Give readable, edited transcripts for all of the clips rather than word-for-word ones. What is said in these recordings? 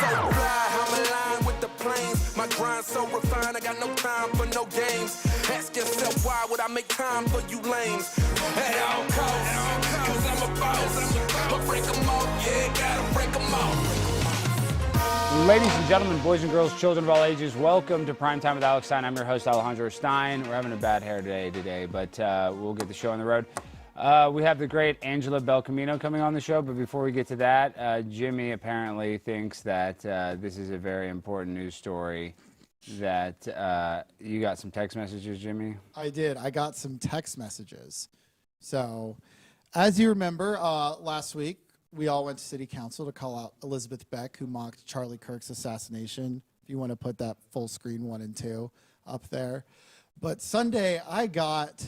so fly, I'm aligned with the planes. My grind so refined, I got no time for no games. Ask yourself why would I make time for you lames? At all costs, cause I'm a boss. But break them off, yeah, gotta break them off. Ladies and gentlemen, boys and girls, children of all ages, welcome to Primetime with Alex Stein. I'm your host, Alex Stein. We're having a bad hair day today, but we'll get the show on the road. We have the great Angela Belcamino coming on the show, but before we get to that, Jimmy apparently thinks that this is a very important news story. That you got some text messages, Jimmy? I did. I got some text messages. So, as you remember, last week, we all went to City Council to call out Elizabeth Beck, who mocked Charlie Kirk's assassination. If you want to put that full screen 1 and 2 up there. But Sunday, I got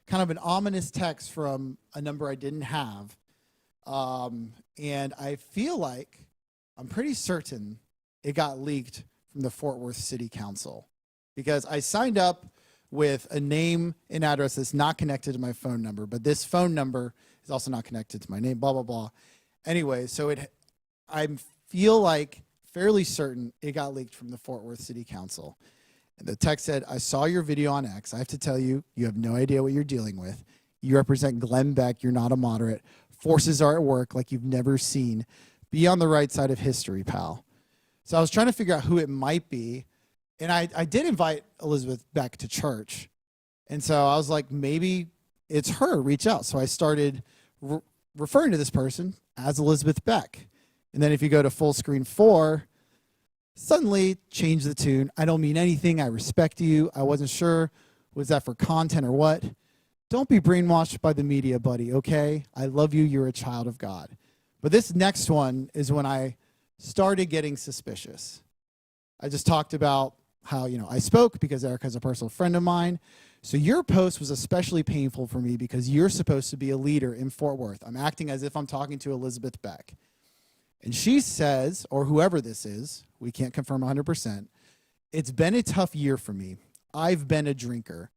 kind of an ominous text from a number I didn't have. And I feel like, I'm pretty certain it got leaked from the Fort Worth City Council. Because I signed up with a name and address that's not connected to my phone number. But this phone number is also not connected to my name, blah, blah, blah. Anyway, so I feel like fairly certain it got leaked from the Fort Worth City Council. And the text said, I saw your video on X. I have to tell you, you have no idea what you're dealing with. You represent Glenn Beck. You're not a moderate. Forces are at work like you've never seen. Be on the right side of history, pal. So I was trying to figure out who it might be. And I did invite Elizabeth Beck to church. And so I was like, maybe it's her. Reach out. So I started referring to this person as Elizabeth Beck. And then if you go to full screen 4, suddenly change the tune. I don't mean anything. I respect you. I wasn't sure. Was that for content or what? Don't be brainwashed by the media, buddy, okay? I love you. You're a child of God. But this next one is when I started getting suspicious. I just talked about how, I spoke because Erica's a personal friend of mine. So your post was especially painful for me because you're supposed to be a leader in Fort Worth. I'm acting as if I'm talking to Elizabeth Beck. And she says, or whoever this is, we can't confirm 100%, it's been a tough year for me. I've been a drinker.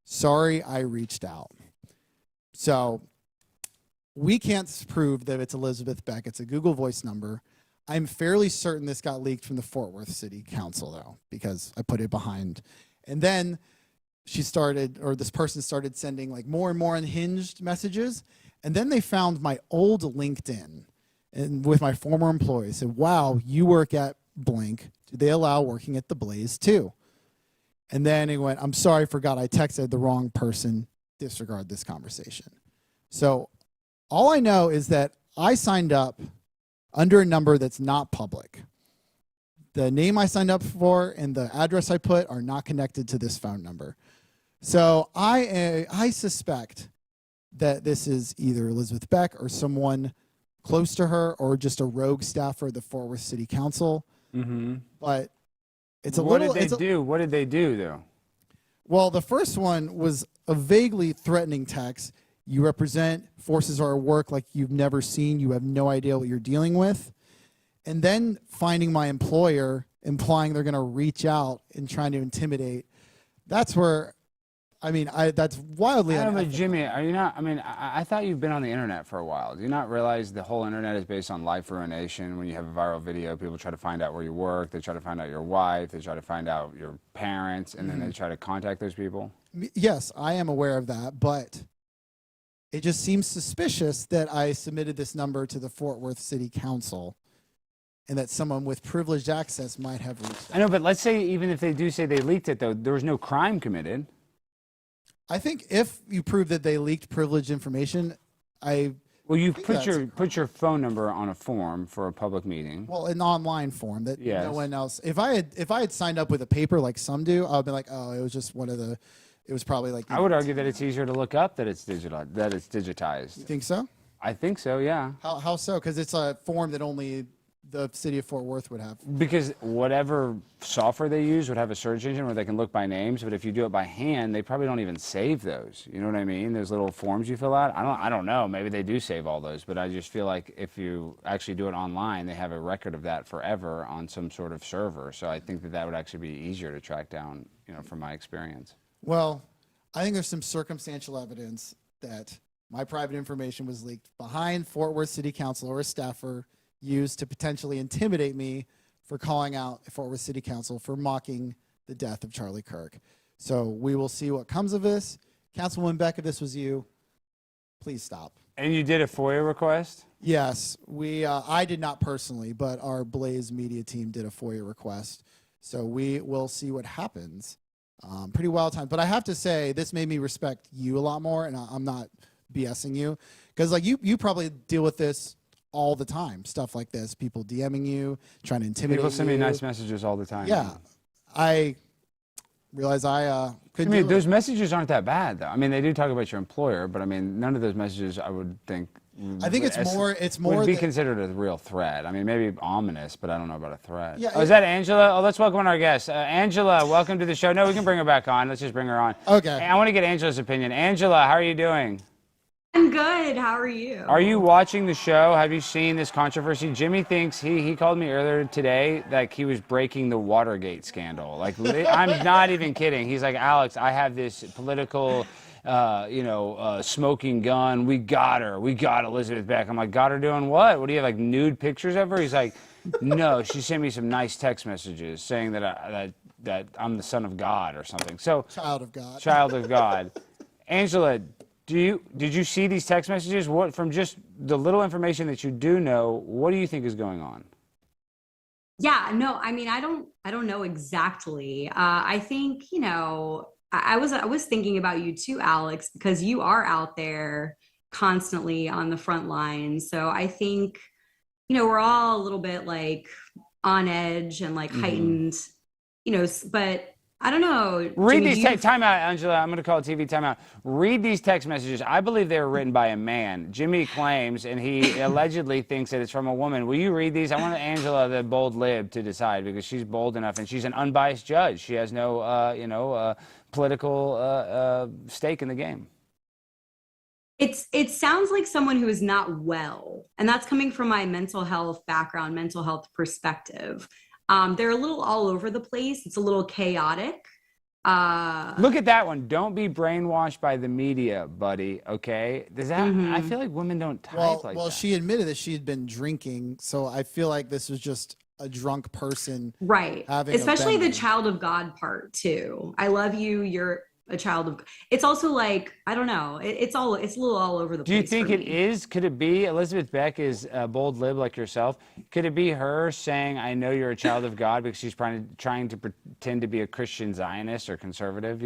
Sorry I reached out. So we can't prove that it's Elizabeth Beck. It's a Google Voice number. I'm fairly certain this got leaked from the Fort Worth City Council, though, because I put it behind. And then this person started sending like more and more unhinged messages. And then they found my old LinkedIn and with my former employees. Said, wow, you work at blank. Do they allow working at the Blaze too? And then he went, I'm sorry, I forgot I texted the wrong person. Disregard this conversation. So all I know is that I signed up under a number that's not public. The name I signed up for and the address I put are not connected to this phone number. So I suspect that this is either Elizabeth Beck or someone close to her or just a rogue staffer of the Fort Worth City Council. Mm-hmm. But it's a little... What did they do? What did they do, though? Well, the first one was a vaguely threatening text. You represent forces are at work like you've never seen. You have no idea what you're dealing with. And then finding my employer, implying they're going to reach out and trying to intimidate. That's where, that's wildly unethical. But Jimmy, are you not, I thought you've been on the internet for a while. Do you not realize the whole internet is based on life ruination? When you have a viral video, people try to find out where you work. They try to find out your wife. They try to find out your parents. And then they try to contact those people. Yes, I am aware of that. But it just seems suspicious that I submitted this number to the Fort Worth City Council and that someone with privileged access might have reached out. I know, but let's say even if they do say they leaked it, though, there was no crime committed. I think if you prove that they leaked privileged information, Well, you put your phone number on a form for a public meeting. Well, an online form that no one else. If I had signed up with a paper like some do, I would be like, oh, it was just one of the. It was probably like. I would argue that it's easier to look up that it's digitized. You think so? I think so. Yeah. How so? Because it's a form that only the city of Fort Worth would have. Because whatever software they use would have a search engine where they can look by names, but if you do it by hand, they probably don't even save those. You know what I mean? Those little forms you fill out. I don't know. Maybe they do save all those, but I just feel like if you actually do it online, they have a record of that forever on some sort of server. So I think that would actually be easier to track down, from my experience. Well, I think there's some circumstantial evidence that my private information was leaked behind Fort Worth City Council or a staffer used to potentially intimidate me for calling out Fort Worth City Council for mocking the death of Charlie Kirk. So we will see what comes of this. Councilwoman Beck, if this was you, please stop. And you did a FOIA request? Yes, I did not personally, but our Blaze media team did a FOIA request. So we will see what happens. Pretty wild time. But I have to say, this made me respect you a lot more, and I'm not BSing you. Because like you probably deal with this all the time, stuff like this. People DMing you, trying to intimidate you. People send me nice messages all the time. Yeah. I realize I couldn't. I mean, those messages aren't that bad, though. I mean, they do talk about your employer, but I mean, none of those messages I would think. I think it's more. Would be considered a real threat. I mean, maybe ominous, but I don't know about a threat. Yeah, is that Angela? Oh, let's welcome our guest. Angela, welcome to the show. No, we can bring her back on. Let's just bring her on. Okay. I want to get Angela's opinion. Angela, how are you doing? I'm good. How are you? Are you watching the show? Have you seen this controversy? Jimmy thinks he called me earlier today that he was breaking the Watergate scandal. Like, I'm not even kidding. He's like, Alex, I have this political, smoking gun. We got her. We got Elizabeth Beck. I'm like, got her doing what? What do you have, like nude pictures of her? He's like, no, she sent me some nice text messages saying that I'm the son of God or something. So Child of God. Child of God. Angela, did you see these text messages? What, from just the little information that you do know, what do you think is going on? Yeah, no, I mean, I don't know exactly. I think, I was thinking about you too, Alex, because you are out there constantly on the front lines. So I think, we're all a little bit like on edge and like heightened, but I don't know. Read these time out, Angela. I'm going to call it TV timeout. Read these text messages. I believe they were written by a man. Jimmy claims, and he allegedly thinks that it's from a woman. Will you read these? I want Angela, the bold lib, to decide because she's bold enough and she's an unbiased judge. She has no, political stake in the game. It sounds like someone who is not well, and that's coming from my mental health background, mental health perspective. They're a little all over the place. It's a little chaotic. Look at that one. Don't be brainwashed by the media, buddy. Okay? Does that? I feel like women don't type like that. Well, she admitted that she had been drinking, so I feel like this was just a drunk person. Right. Especially the child of God part too. I love you. You're a child of. It's also like, I don't know. It's a little all over the place. Do you think it is? Could it be Elizabeth Beck is a bold lib like yourself? Could it be her saying, "I know you're a child of God," because she's trying to pretend to be a Christian Zionist or conservative?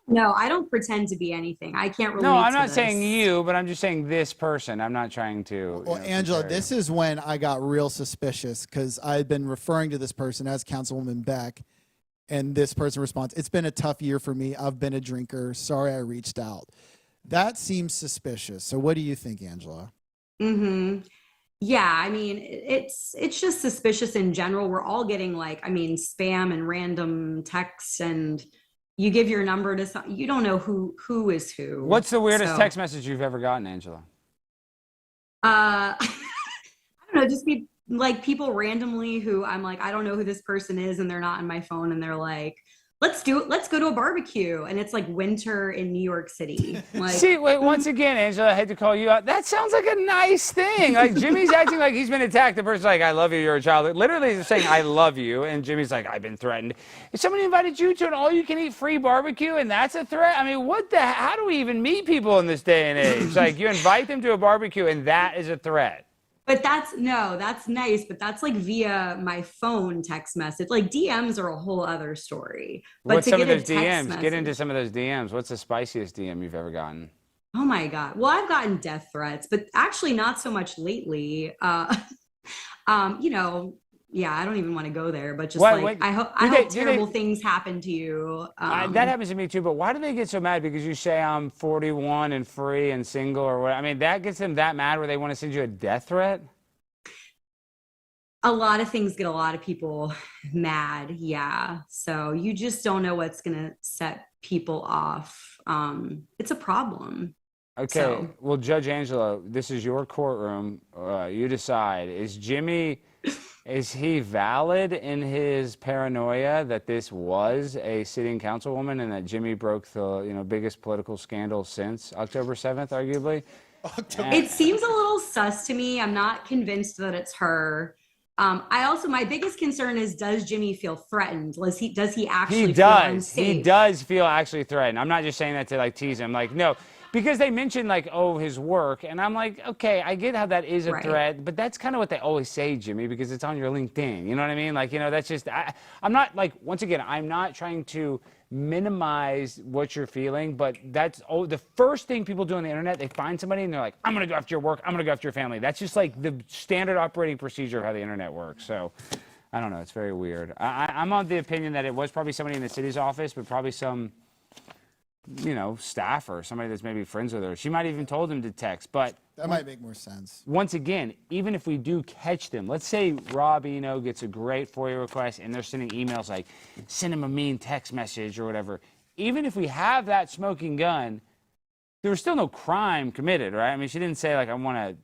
No, I don't pretend to be anything. I can't relate. No, I'm to not this. saying you, but I'm just saying this person. I'm not trying to. Well, Angela, this is when I got real suspicious because I had been referring to this person as Councilwoman Beck. And this person responds, "It's been a tough year for me. I've been a drinker. Sorry I reached out." That seems suspicious. So what do you think, Angela? Yeah, I mean, it's just suspicious in general. We're all getting spam and random texts, and you give your number to some, you don't know who is who. What's the weirdest text message you've ever gotten, Angela? I don't know, just people randomly who I'm like, I don't know who this person is, and they're not on my phone, and they're like, let's go to a barbecue, and it's like winter in New York City. Like, see, wait, once again, Angela, I hate to call you out. That sounds like a nice thing. Like Jimmy's acting like he's been attacked. The person's like, "I love you, you're a child." Literally, he's saying, "I love you," and Jimmy's like, "I've been threatened." If somebody invited you to an all-you-can-eat free barbecue, and that's a threat, I mean, how do we even meet people in this day and age? Like, you invite them to a barbecue, and that is a threat. But that's nice, but that's like via my phone text message. Like DMs are a whole other story. But what's to some get of those a text DMs? message, Get into some of those DMs. What's the spiciest DM you've ever gotten? Oh my God. Well, I've gotten death threats, but actually not so much lately. Yeah, I don't even want to go there, but just I hope terrible things happen to you. That happens to me too, but why do they get so mad because you say I'm 41 and free and single or what? I mean, that gets them that mad where they want to send you a death threat? A lot of things get a lot of people mad, yeah. So you just don't know what's going to set people off. It's a problem. Okay, well, Judge Angela, this is your courtroom. You decide. Is he valid in his paranoia that this was a sitting councilwoman and that Jimmy broke the biggest political scandal since October 7th, arguably? It seems a little sus to me. I'm not convinced that it's her. My biggest concern is, does Jimmy feel threatened? Does he actually He feel does. unsafe? He does feel actually threatened. I'm not just saying that to like tease him. Like, no, because they mentioned like, oh, his work. And I'm like, okay, I get how that is a threat, but that's kind of what they always say, Jimmy, because it's on your LinkedIn. You know what I mean? Like, that's just, I'm not like, once again, I'm not trying to minimize what you're feeling, but that's the first thing people do on the internet. They find somebody and they're like, I'm going to go after your work. I'm going to go after your family. That's just like the standard operating procedure of how the internet works. So I don't know. It's very weird. I'm of the opinion that it was probably somebody in the city's office, but probably some, staffer, somebody that's maybe friends with her. She might have even told him to text, but That might make more sense. once again, even if we do catch them, let's say Rob Eno gets a great FOIA request and they're sending emails like, send him a mean text message or whatever. Even if we have that smoking gun, there was still no crime committed, right? I mean, she didn't say like, I want to.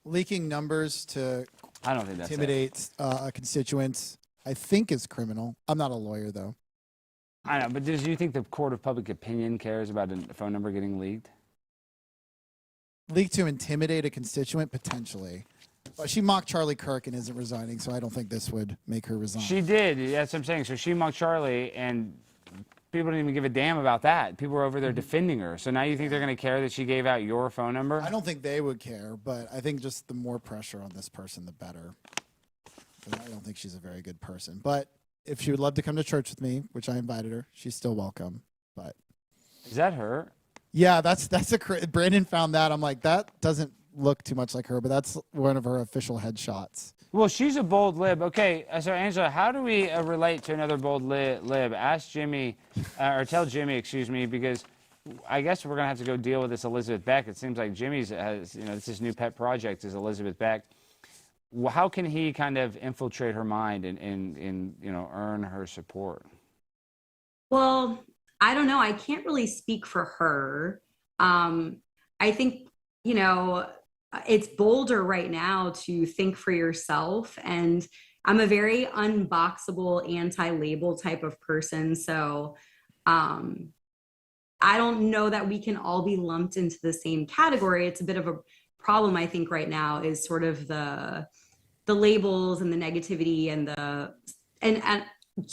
Leaking numbers to I don't think that's intimidate a constituent, I think is criminal. I'm not a lawyer, though. I know, but do you think the court of public opinion cares about a phone number getting leaked? Leaked to intimidate a constituent, potentially. But she mocked Charlie Kirk and isn't resigning, so I don't think this would make her resign. She did. That's what I'm saying. So she mocked Charlie, and people didn't even give a damn about that. People were over there defending her. So now you think they're going to care that she gave out your phone number? I don't think they would care, but I think just the more pressure on this person, the better. I don't think she's a very good person. But if she would love to come to church with me, which I invited her, she's still welcome. But is that her? Yeah, that's Brandon found that. I'm like, that doesn't look too much like her, but that's one of her official headshots. Well, she's a bold lib. Okay, so Angela, how do we relate to another bold lib? Ask Jimmy, or tell Jimmy, excuse me, because I guess we're gonna have to go deal with this Elizabeth Beck. It seems like Jimmy's has, it's his new pet project is Elizabeth Beck. How can he kind of infiltrate her mind and earn her support? Well, I don't know. I can't really speak for her. I think, it's bolder right now to think for yourself. And I'm a very unboxable, anti-label type of person. So I don't know that we can all be lumped into the same category. It's a bit of a problem, I think, right now is sort of the labels and the negativity and and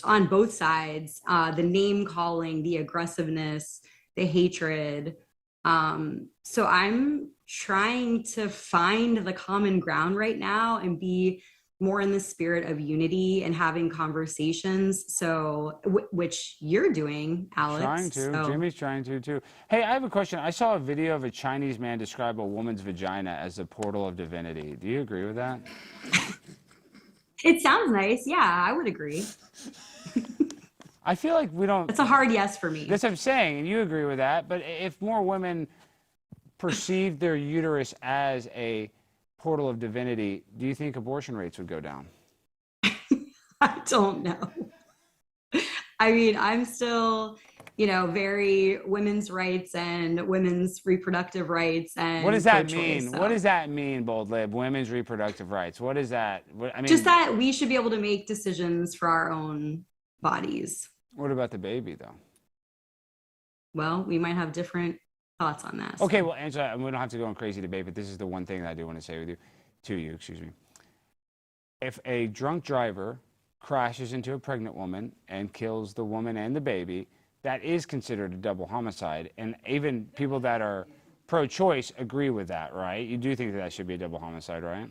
on both sides, the name calling, the aggressiveness, the hatred. So I'm trying to find the common ground right now and be more in the spirit of unity and having conversations. So, which you're doing, Alex. Trying to. So. Jimmy's trying to, too. Hey, I have a question. I saw a video of a Chinese man describe a woman's vagina as a portal of divinity. Do you agree with that? It sounds nice. Yeah, I would agree. I feel like we don't. It's a hard yes for me. That's what I'm saying, and you agree with that. But if more women perceived their uterus as a portal of divinity, do you think abortion rates would go down? I don't know. I mean, I'm still, very women's rights and women's reproductive rights. And what does that mean? So. What does that mean, bold lib? Women's reproductive rights. What is that? Just that we should be able to make decisions for our own bodies. What about the baby, though? Well, we might have different thoughts on that. Okay, well, Angela, we don't have to go on crazy debate, but this is the one thing that I do want to say to you, excuse me. If a drunk driver crashes into a pregnant woman and kills the woman and the baby, that is considered a double homicide. And even people that are pro-choice agree with that, right? You do think that should be a double homicide, right?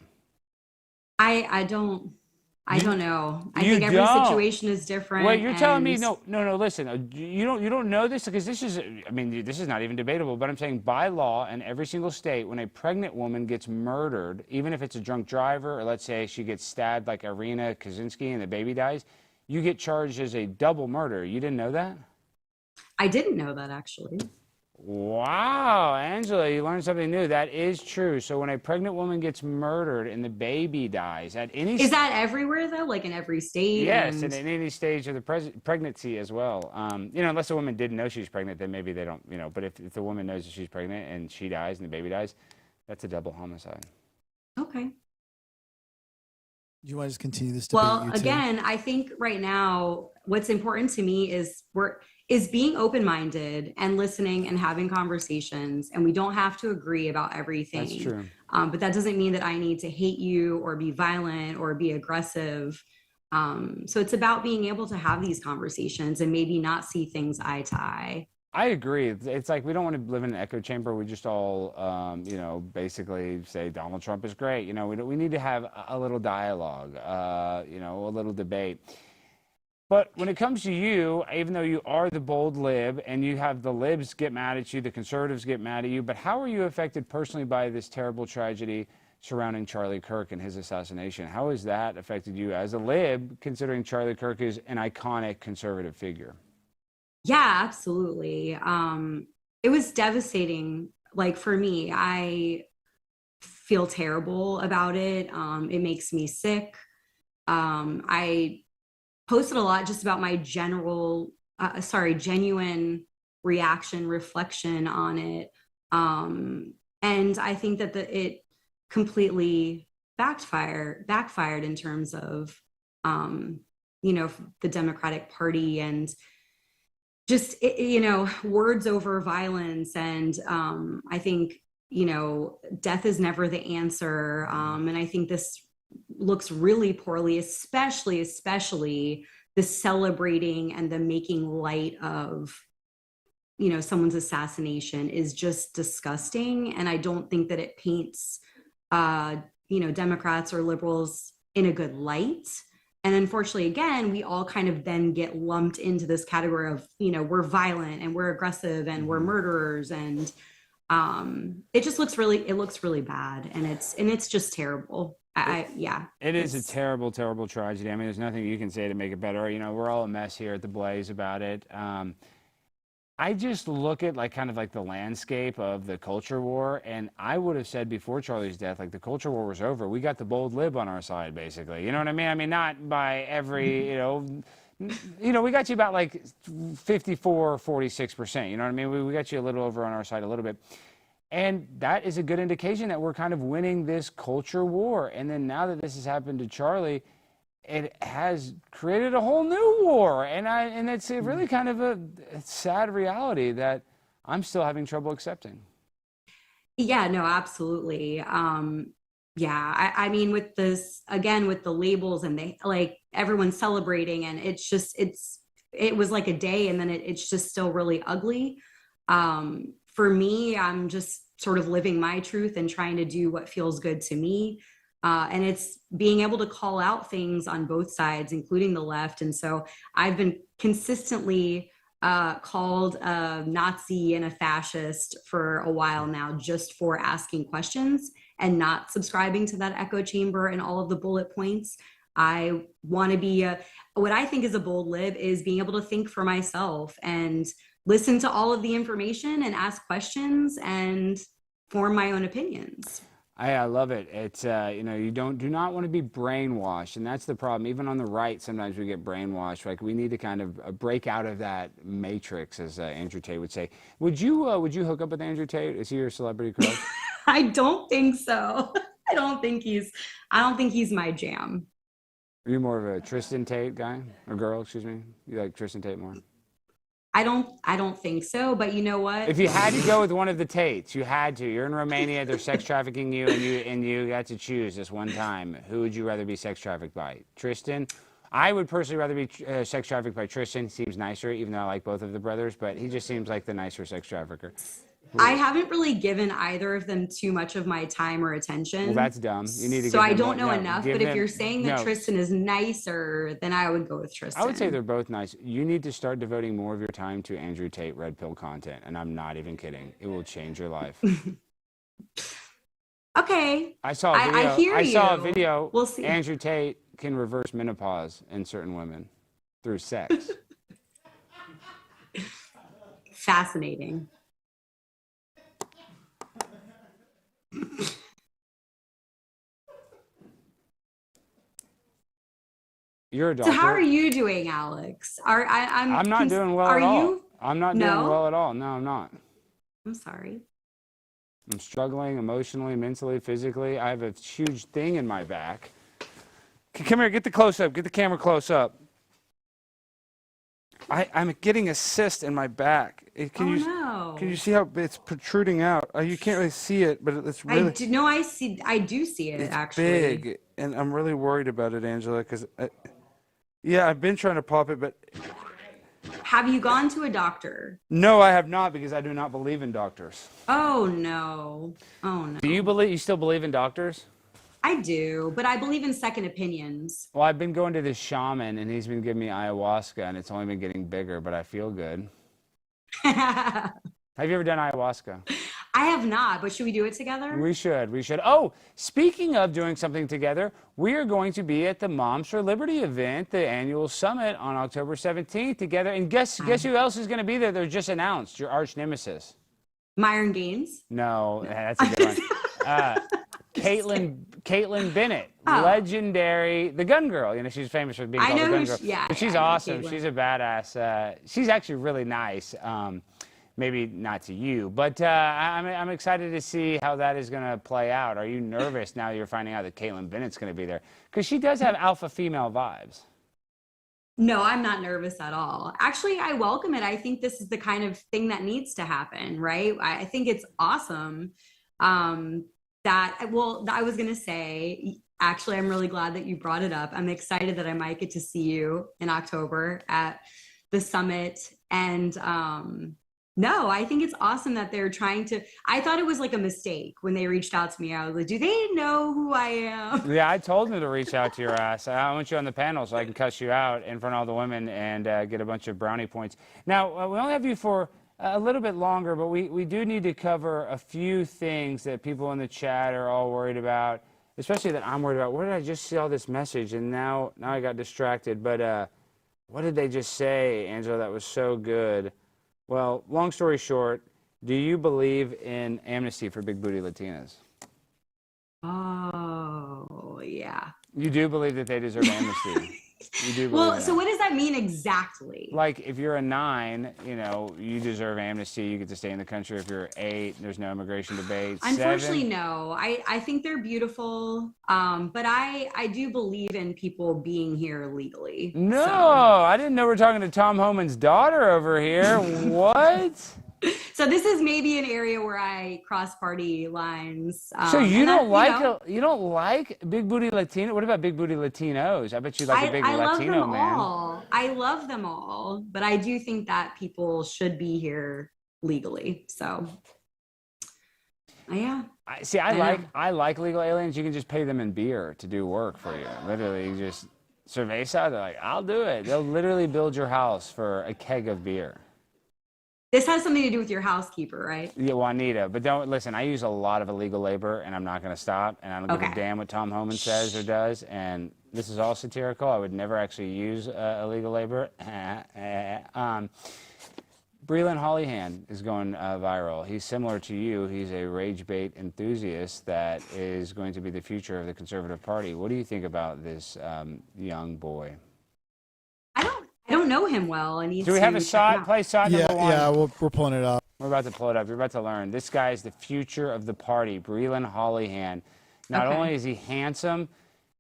I don't know. I think every situation is different. Well, you're telling me no. Listen, you don't know this because this is. This is not even debatable. But I'm saying by law in every single state, when a pregnant woman gets murdered, even if it's a drunk driver, or let's say she gets stabbed like Irina Kaczynski and the baby dies, you get charged as a double murder. You didn't know that? I didn't know that actually. Wow, Angela, you learned something new. That is true. So when a pregnant woman gets murdered and the baby dies at any is that everywhere though? Like in every state? Yes, and in any stage of the pregnancy as well. Unless the woman didn't know she's pregnant, then maybe they don't. But if the woman knows that she's pregnant and she dies and the baby dies, that's a double homicide. Okay. Do you want to just continue this debate? Well, again, I think right now what's important to me is being open-minded and listening and having conversations, and we don't have to agree about everything. That's true. But that doesn't mean that I need to hate you or be violent or be aggressive. So it's about being able to have these conversations and maybe not see things eye to eye. I agree. It's like we don't want to live in an echo chamber. We just all, basically say Donald Trump is great. We need to have a little dialogue, a little debate. But when it comes to you, even though you are the bold lib and you have the libs get mad at you, the conservatives get mad at you, but how are you affected personally by this terrible tragedy surrounding Charlie Kirk and his assassination? How has that affected you as a lib, considering Charlie Kirk is an iconic conservative figure? Yeah, absolutely. It was devastating. Like for me, I feel terrible about it. It makes me sick. I posted a lot just about my genuine reflection on it. And I think that it completely backfired in terms of, the Democratic Party and just, words over violence. And I think, death is never the answer. And I think this looks really poorly, especially the celebrating and the making light of, someone's assassination is just disgusting. And I don't think that it paints, Democrats or liberals in a good light. And unfortunately, again, we all kind of then get lumped into this category of, we're violent and we're aggressive and we're murderers. And it just looks really bad. And it's just terrible. It is a terrible, terrible tragedy. I mean, there's nothing you can say to make it better. We're all a mess here at the Blaze about it. I just look at kind of the landscape of the culture war, and I would have said before Charlie's death, the culture war was over. We got the bold lib on our side, basically. You know what I mean? I mean, not by every, we got you about 54, 46%. You know what I mean? We got you a little over on our side a little bit. And that is a good indication that we're kind of winning this culture war. And then now that this has happened to Charlie, it has created a whole new war. And it's really kind of a sad reality that I'm still having trouble accepting. Yeah, no, absolutely. I mean, with this, again, with the labels and everyone's celebrating and it was like a day and then it's just still really ugly. For me, I'm just sort of living my truth and trying to do what feels good to me. And it's being able to call out things on both sides, including the left. And so I've been consistently called a Nazi and a fascist for a while now, just for asking questions and not subscribing to that echo chamber and all of the bullet points. I want to be what I think is a bold lib is being able to think for myself and listen to all of the information and ask questions and form my own opinions. I love it. It's, you do not want to be brainwashed. And that's the problem. Even on the right, sometimes we get brainwashed. We need to kind of break out of that matrix, as Andrew Tate would say. Would you hook up with Andrew Tate? Is he your celebrity crush? I don't think so. I don't think he's my jam. Are you more of a Tristan Tate guy or girl, excuse me? You like Tristan Tate more? I don't think so, but you know what? If you had to go with one of the Tates, you had to. You're in Romania, they're sex trafficking you, and you got to choose this one time. Who would you rather be sex trafficked by? Tristan? I would personally rather be sex trafficked by Tristan. He seems nicer, even though I like both of the brothers, but he just seems like the nicer sex trafficker. I haven't really given either of them too much of my time or attention. Well, that's dumb. You need to. So I don't know enough. But if you're saying that Tristan is nicer, then I would go with Tristan. I would say they're both nice. You need to start devoting more of your time to Andrew Tate red pill content, and I'm not even kidding. It will change your life. Okay. I saw a video. I hear you. I saw a video. We'll see. Andrew Tate can reverse menopause in certain women through sex. Fascinating. You're a doctor. So how are you doing, Alex? I'm not doing well at all. I'm not doing well at all. No, I'm not. I'm sorry. I'm struggling emotionally, mentally, physically. I have a huge thing in my back. Come here, get the close up. Get the camera close up. I'm getting a cyst in my back. No. Can you see how it's protruding out? You can't really see it, but it's really. I do see it it's actually. big, and I'm really worried about it, Angela, because yeah, I've been trying to pop it, but Have you gone to a doctor? No, I have not, because I do not believe in doctors. Oh no. Oh no. Do you still believe in doctors? I do, but I believe in second opinions. Well, I've been going to this shaman, and he's been giving me ayahuasca, and it's only been getting bigger, but I feel good. I Have you ever done ayahuasca? have not, but should we do it together? We should. We should. Oh, speaking of doing something together, we are going to be at the Moms for Liberty event, the annual summit on October 17th together. And guess who else is going to be there? They're just announced. Your arch nemesis. Myron Gaines? No, that's a good one. Caitlin Bennett, legendary, the gun girl. You know, she's famous for being called the gun girl. But she's awesome. She's a badass. She's actually really nice. Maybe not to you, but I'm excited to see how that is going to play out. Are you nervous now you're finding out that Caitlin Bennett's going to be there? Because she does have alpha female vibes. No, I'm not nervous at all. Actually, I welcome it. I think this is the kind of thing that needs to happen, right? I think it's awesome. I was going to say, actually, I'm really glad that you brought it up. I'm excited that I might get to see you in October at the summit. And no, I think it's awesome that they're trying to. I thought it was like a mistake when they reached out to me. I was like, do they know who I am? Yeah, I told them to reach out to your ass. I want you on the panel so I can cuss you out in front of all the women and get a bunch of brownie points. Now, we only have you for a little bit longer, but we do need to cover a few things that people in the chat are all worried about, especially that I'm worried about. Where did I just see all this message? And now I got distracted. But what did they just say, Angela? That was so good. Well, long story short, do you believe in amnesty for big booty Latinas? Oh, yeah. You do believe that they deserve amnesty? You do believe Well, so what does that mean exactly? Like, if you're a 9, you know, you deserve amnesty. You get to stay in the country. If you're 8, there's no immigration debate. Unfortunately, 7, no. I think they're beautiful, but I do believe in people being here legally. No, so. I didn't know we're talking to Tom Homan's daughter over here. What? So this is maybe an area where I cross party lines. So you don't like big booty Latino? What about big booty Latinos? I bet you like a big Latino man. I love them all, but I do think that people should be here legally. So yeah. I like legal aliens. You can just pay them in beer to do work for you. Literally, you just cerveza. They're like, I'll do it. They'll literally build your house for a keg of beer. This has something to do with your housekeeper, right? Yeah, Juanita. But don't listen, I use a lot of illegal labor, and I'm not going to stop. And I don't give a damn what Tom Homan says or does. And this is all satirical. I would never actually use illegal labor. Brilyn Hollyhand is going viral. He's similar to you. He's a rage bait enthusiast that is going to be the future of the Conservative Party. What do you think about this young boy? I don't know him well. Do we have a shot? Play shot number 1. Yeah, we're pulling it up. We're about to pull it up. You're about to learn. This guy is the future of the party, Brilyn Hollyhand. Not only is he handsome,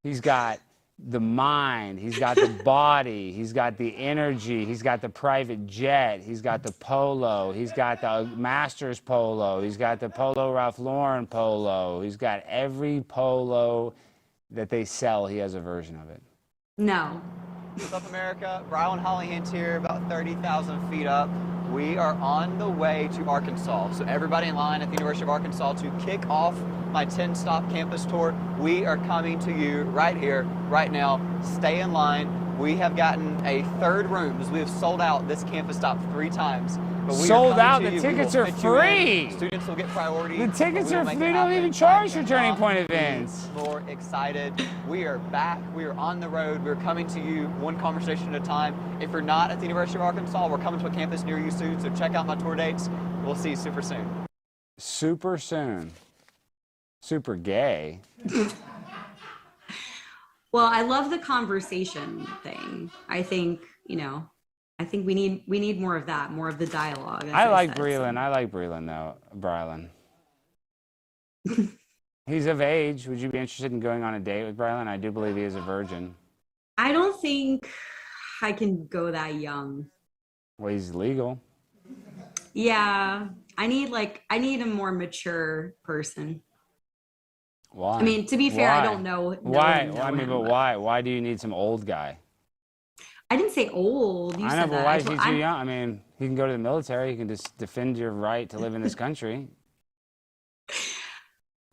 he's got the mind, he's got the body, he's got the energy, he's got the private jet, he's got the polo, he's got the Masters polo, he's got the Polo Ralph Lauren polo, he's got every polo that they sell, he has a version of it. No. What's up, America? Brilyn Hollyhand here, about 30,000 feet up. We are on the way to Arkansas. So everybody in line at the University of Arkansas to kick off my 10-stop campus tour. We are coming to you right here, right now. Stay in line. We have gotten a third room as we have sold out this campus stop 3 times. But we sold out? The tickets are free. Students will get priority. The tickets are free. They don't even charge for Turning Point events. More excited. We are back. We are on the road. We're coming to you one conversation at a time. If you're not at the University of Arkansas, we're coming to a campus near you soon. So check out my tour dates. We'll see you super soon. Super soon. Super gay. Well, I love the conversation thing. I think, I think we need more of that, more of the dialogue. I like Brilyn. I like Brilyn, though. Brilyn. He's of age. Would you be interested in going on a date with Brilyn? I do believe he is a virgin. I don't think I can go that young. Well, he's legal. Yeah, I need a more mature person. Why? I mean, to be fair, I don't know Why? him, Well, I mean, him, but but why? Why do you need some old guy? I didn't say old. You I know, said but that. why is he too young? I mean, he can go to the military. He can just defend your right to live in this country.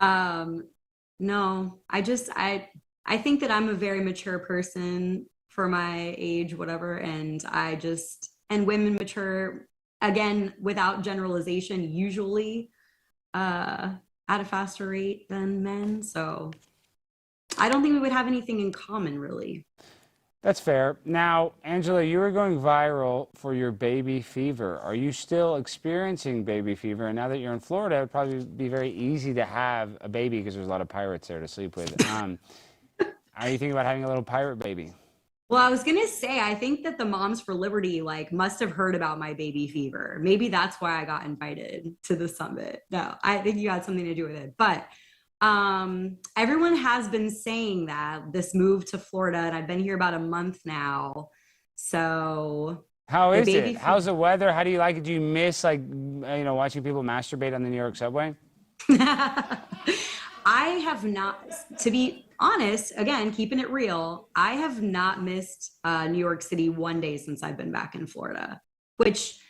No, I think that I'm a very mature person for my age, whatever, and women mature again without generalization usually at a faster rate than men. So I don't think we would have anything in common really. That's fair. Now, Angela, you were going viral for your baby fever. Are you still experiencing baby fever? And now that you're in Florida, it would probably be very easy to have a baby because there's a lot of pirates there to sleep with. Are you thinking about having a little pirate baby? Well, I was gonna say, I think that the Moms for Liberty must have heard about my baby fever. Maybe that's why I got invited to the summit. No, I think you had something to do with it. But everyone has been saying that this move to Florida, and I've been here about a month now. So how is it? How's the weather? How do you like it? Do you miss watching people masturbate on the New York subway? I have not, to be honest, again, keeping it real, I have not missed New York City one day since I've been back in Florida, which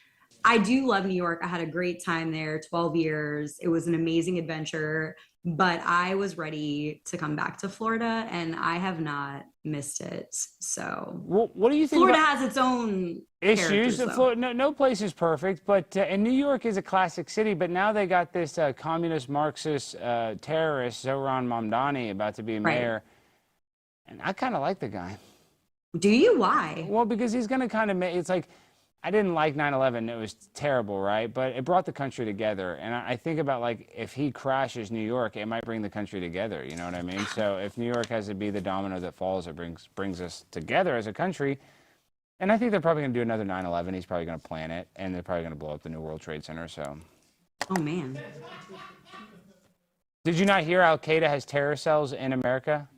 I do love New York. I had a great time there, 12 years. It was an amazing adventure, but I was ready to come back to Florida and I have not missed it. So what do you think Florida has its own issues? Florida, no place is perfect, but and New York is a classic city, but now they got this communist Marxist terrorist, Zohran Mamdani, about to be mayor. And I kind of like the guy. Do you? Why? Well, because he's going to kind of make, it's like, I didn't like 9/11. It was terrible, right? But it brought the country together. And I think about, like, if he crashes New York, it might bring the country together. You know what I mean? So if New York has to be the domino that falls, it brings us together as a country. And I think they're probably going to do another 9/11. He's probably going to plan it. And they're probably going to blow up the new World Trade Center. So. Oh, man. Did you not hear Al-Qaeda has terror cells in America?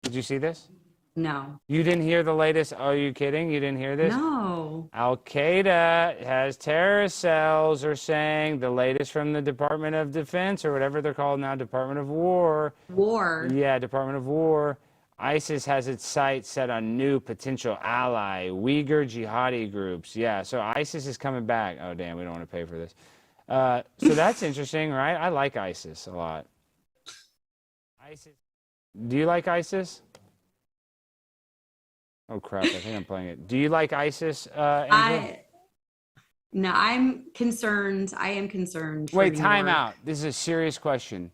Did you see this? No. You didn't hear the latest? Are you kidding? You didn't hear this? No. Al-Qaeda has terrorist cells, are saying, the latest from the Department of Defense, or whatever they're called now, Department of War. War. Yeah, Department of War. ISIS has its sights set on new potential ally, Uyghur jihadi groups. Yeah, so ISIS is coming back. Oh, damn, we don't want to pay for this. So that's interesting, right? I like ISIS a lot. ISIS. Do you like ISIS? Oh, crap, I think I'm playing it. Do you like ISIS, Angela? No, I'm concerned. I am concerned. Wait, time out. This is a serious question.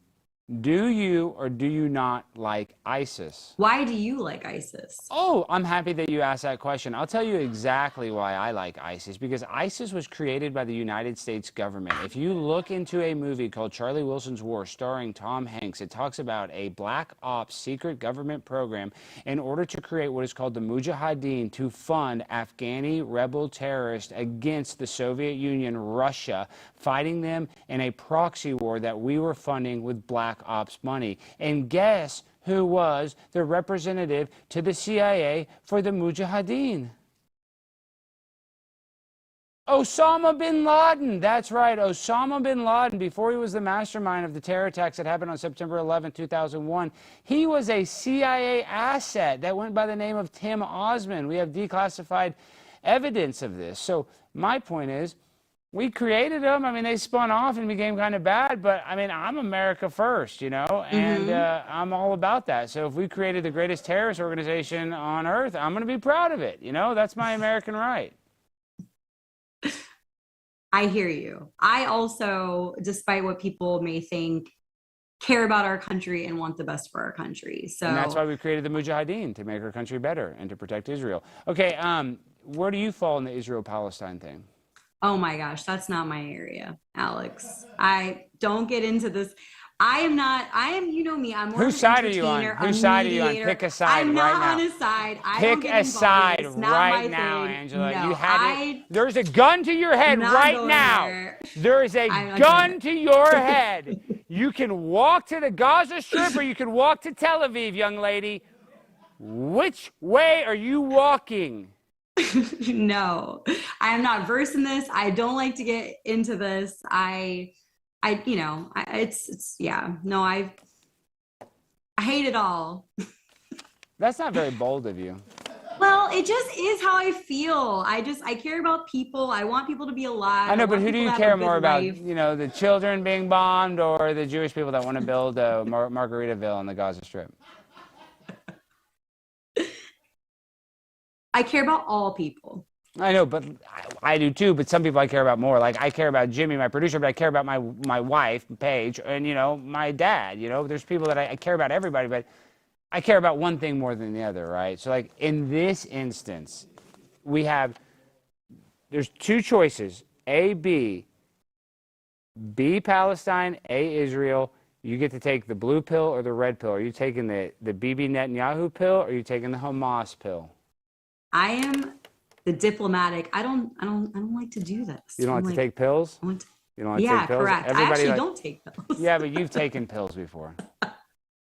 Do you or do you not like ISIS? Why do you like ISIS? Oh, I'm happy that you asked that question. I'll tell you exactly why I like ISIS, because ISIS was created by the United States government. If you look into a movie called Charlie Wilson's War starring Tom Hanks, it talks about a black ops secret government program in order to create what is called the Mujahideen to fund Afghani rebel terrorists against the Soviet Union, Russia, fighting them in a proxy war that we were funding with black ops money. And guess who was the representative to the CIA for the Mujahideen? Osama bin Laden. That's right, Osama bin Laden. Before he was the mastermind of the terror attacks that happened on September 11, 2001, he was a CIA asset that went by the name of Tim Osman. We have declassified evidence of this. So my point is, we created them. I mean, they spun off and became kind of bad, but I mean, I'm America first, you know, and I'm all about that. So if we created the greatest terrorist organization on earth, I'm going to be proud of it. You know, that's my American right. I hear you. I also, despite what people may think, care about our country and want the best for our country. So and that's why we created the Mujahideen, to make our country better and to protect Israel. Okay, where do you fall in the Israel-Palestine thing? Oh my gosh, that's not my area, Alex. I don't get into this. I am, you know me, I'm more Whose side are you on? Whose side are you on? Pick a side right now. I'm not on a side. Pick a side right now, Angela. You had it. There's a gun to your head right now. There is a gun to your head. You can walk to the Gaza Strip or you can walk to Tel Aviv, young lady. Which way are you walking? No, I am not versed in this. I don't like to get into this. Yeah, no, I hate it all. That's not very bold of you. Well, it just is how I feel. I care about people. I want people to be alive. I know, but want who do people you to have a care good more about? life. The children being bombed or the Jewish people that want to build Margaritaville on the Gaza Strip? I care about all people. I know, but I do too. But some people I care about more. Like I care about Jimmy, my producer, but I care about my wife, Paige, and my dad. There's people that I care about everybody, but I care about one thing more than the other, right? So like in this instance, there's two choices: A, B Palestine, A Israel. You get to take the blue pill or the red pill. Are you taking the Bibi Netanyahu pill or are you taking the Hamas pill? I am the diplomatic. I don't like to do this. You don't like to take pills? You don't like to take pills? Correct. I actually don't take pills. Yeah, but you've taken pills before.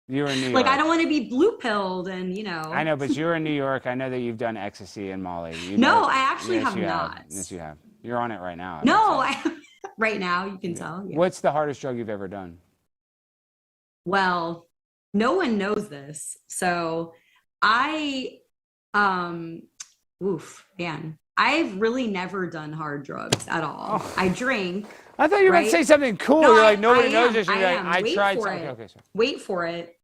You were in New York. Like I don't want to be blue pilled and I know, but you were in New York. I know that you've done ecstasy and Molly. No, I actually yes, have you not. Have. Yes, you have. You're on it right now. No, right now you can tell. Yeah. What's the hardest drug you've ever done? Well, no one knows this. So man, I've really never done hard drugs at all. Oh. I drink. I thought you were about to say something cool. No, You're like, nobody knows this. I am. I tried for something. it. Okay, sorry. Wait for it.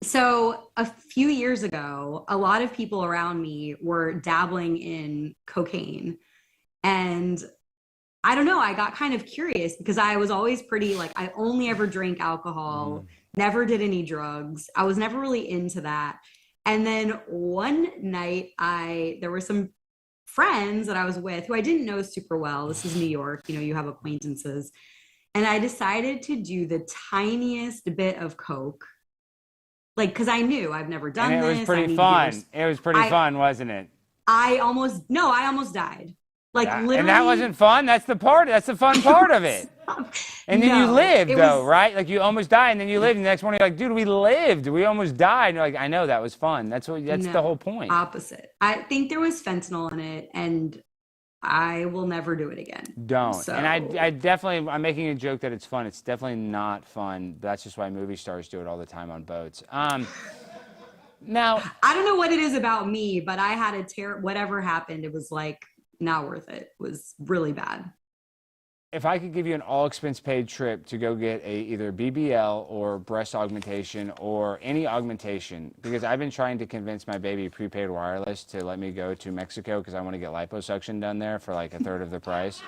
So a few years ago, a lot of people around me were dabbling in cocaine. And I don't know, I got kind of curious because I was always pretty I only ever drank alcohol, never did any drugs. I was never really into that. And then one night there were some friends that I was with who I didn't know super well. This is New York, you have acquaintances. And I decided to do the tiniest bit of coke. Because I knew I've never done this. And it was pretty fun. It was pretty fun, wasn't it? I almost died. Literally. And that wasn't fun? That's the fun part of it. And then you lived though, right? You almost died and then you lived and the next morning you're like, dude, we lived. We almost died. And you're like, I know that was fun. That's the whole point. Opposite. I think there was fentanyl in it and I will never do it again. Don't. So. And I'm making a joke that it's fun. It's definitely not fun. That's just why movie stars do it all the time on boats. Now, I don't know what it is about me, but I had whatever happened, it was not worth it. It was really bad. If I could give you an all-expense paid trip to go get either BBL or breast augmentation or any augmentation, because I've been trying to convince my baby prepaid wireless to let me go to Mexico because I want to get liposuction done there for a third of the price.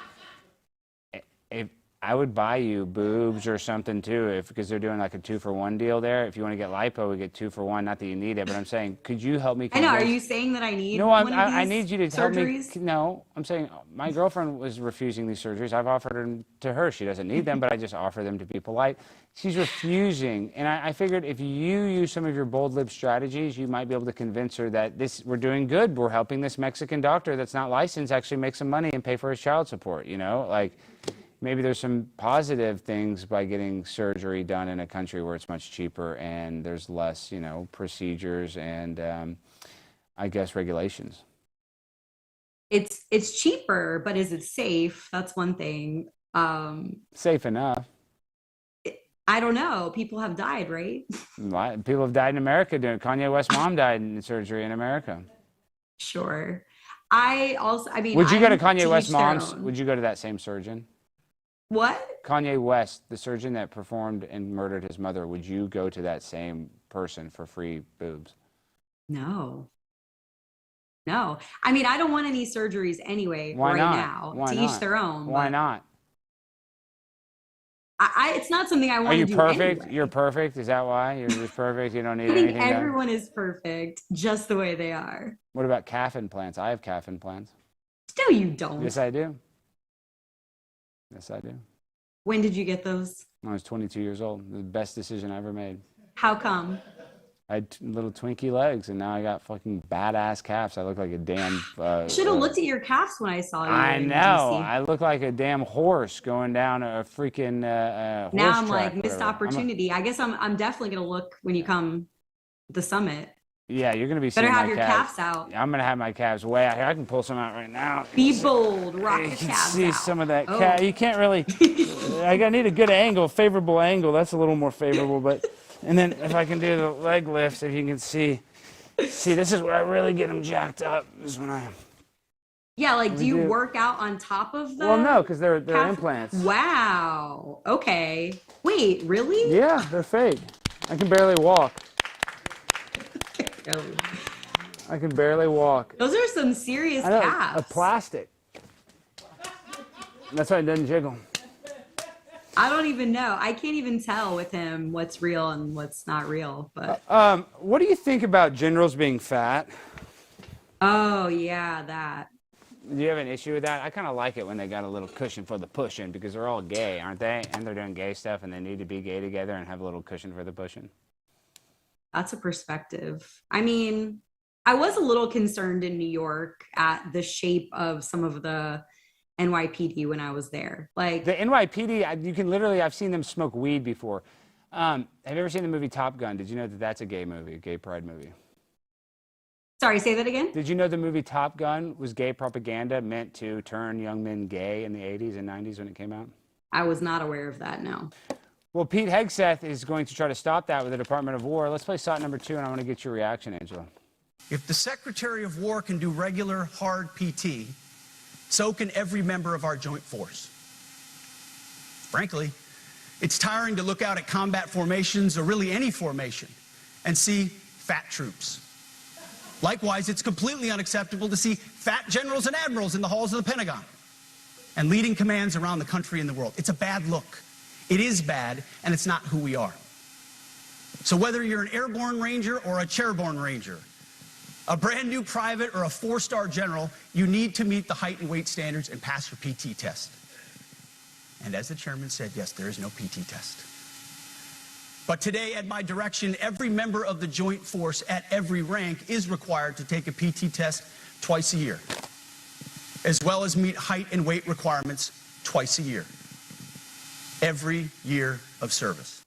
If I would buy you boobs or something too, because they're doing a 2-for-1 deal there. If you want to get lipo, we get 2 for 1. Not that you need it, but I'm saying, could you help me? I know. Are you saying that I need? No, I need you to surgeries? help me. No, I'm saying my girlfriend was refusing these surgeries. I've offered them to her. She doesn't need them, but I just offer them to be polite. She's refusing, and I figured if you use some of your bold lip strategies, you might be able to convince her that we're doing good. We're helping this Mexican doctor that's not licensed actually make some money and pay for his child support. Maybe there's some positive things by getting surgery done in a country where it's much cheaper and there's less, procedures and I guess regulations. It's cheaper, but is it safe? That's one thing. Safe enough. I don't know. People have died, right? People have died in America. Kanye West's mom died in surgery in America. Sure. Would you go to Kanye West's mom's? Would you go to that same surgeon? What? Kanye West, the surgeon that performed and murdered his mother, would you go to that same person for free boobs? No. I don't want any surgeries anyway. Why right not? now. Why to not? each their own. Why not? It's not something I want to do. Are you perfect? Anyway. You're perfect? Is that why? You're just perfect? You don't need anything done? Everyone is perfect just the way they are. What about calf implants? I have calf implants. No, you don't. Yes, I do. Yes, I do. When did you get those? When I was 22 years old. The best decision I ever made. How come? I had little Twinkie legs, and now I got fucking badass calves. I look like a damn... Should have looked at your calves when I saw you. I know. I look like a damn horse going down a freaking horse now I'm track, missed whatever. opportunity. I guess I'm definitely going to look when you come to the summit. Yeah, you're gonna be Better seeing have my your calves. calves out. I'm gonna have my calves way out here. I can pull some out right now. Be bold, rock You your can calves see out. some of that Oh. calf. You can't really. I need a good angle, favorable angle. That's a little more favorable. But and then if I can do the leg lifts, if you can see, this is where I really get them jacked up. This is when I. Yeah, like do you do. work out on top of the? Well, no, because they're calf? implants. Wow. Okay. Wait, really? Yeah, they're fake. I can barely walk. Oh. I can barely walk. Those are some serious I know, calves. a plastic. That's why it doesn't jiggle. I don't even know. I can't even tell with him what's real and what's not real. But What do you think about generals being fat? oh yeah, that. Do you have an issue with that? I kind of like it when they got a little cushion for the pushing because they're all gay, aren't they? And they're doing gay stuff and they need to be gay together and have a little cushion for the pushing. That's a perspective. I mean, I was a little concerned in New York at the shape of some of the NYPD when I was there. Like The NYPD, you can literally, I've seen them smoke weed before. Have you ever seen the movie Top Gun? Did you know that that's a gay movie, a gay pride movie? sorry, say that again? Did you know the movie Top Gun was gay propaganda meant to turn young men gay in the 80s and 90s when it came out? I was not aware of that, no. Well, Pete Hegseth is going to try to stop that with the Department of War. Let's play shot number 2, and I want to get your reaction, Angela. If the Secretary of War can do regular, hard PT, so can every member of our joint force. Frankly, it's tiring to look out at combat formations, or really any formation, and see fat troops. Likewise, it's completely unacceptable to see fat generals and admirals in the halls of the Pentagon and leading commands around the country and the world. It's a bad look. It is bad, and it's not who we are. So whether you're an airborne ranger or a chairborne ranger, a brand new private or a 4-star general, you need to meet the height and weight standards and pass your PT test. And as the chairman said, yes, there is no PT test. But today, at my direction, every member of the joint force at every rank is required to take a PT test twice a year, as well as meet height and weight requirements twice a year, every year of service.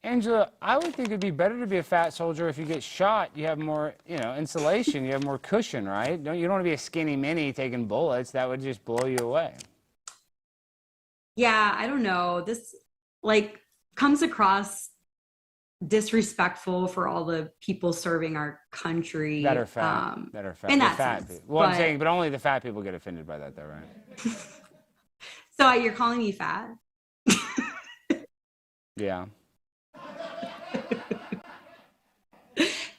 Angela, I would think it'd be better to be a fat soldier. If you get shot, you have more, insulation, you have more cushion, right? You don't want to be a skinny mini taking bullets. That would just blow you away. Yeah, I don't know. This comes across disrespectful for all the people serving our country. That are fat. In The that fat sense. people. Well, I'm saying, but only the fat people get offended by that, though, right? So you're calling me fat? Yeah.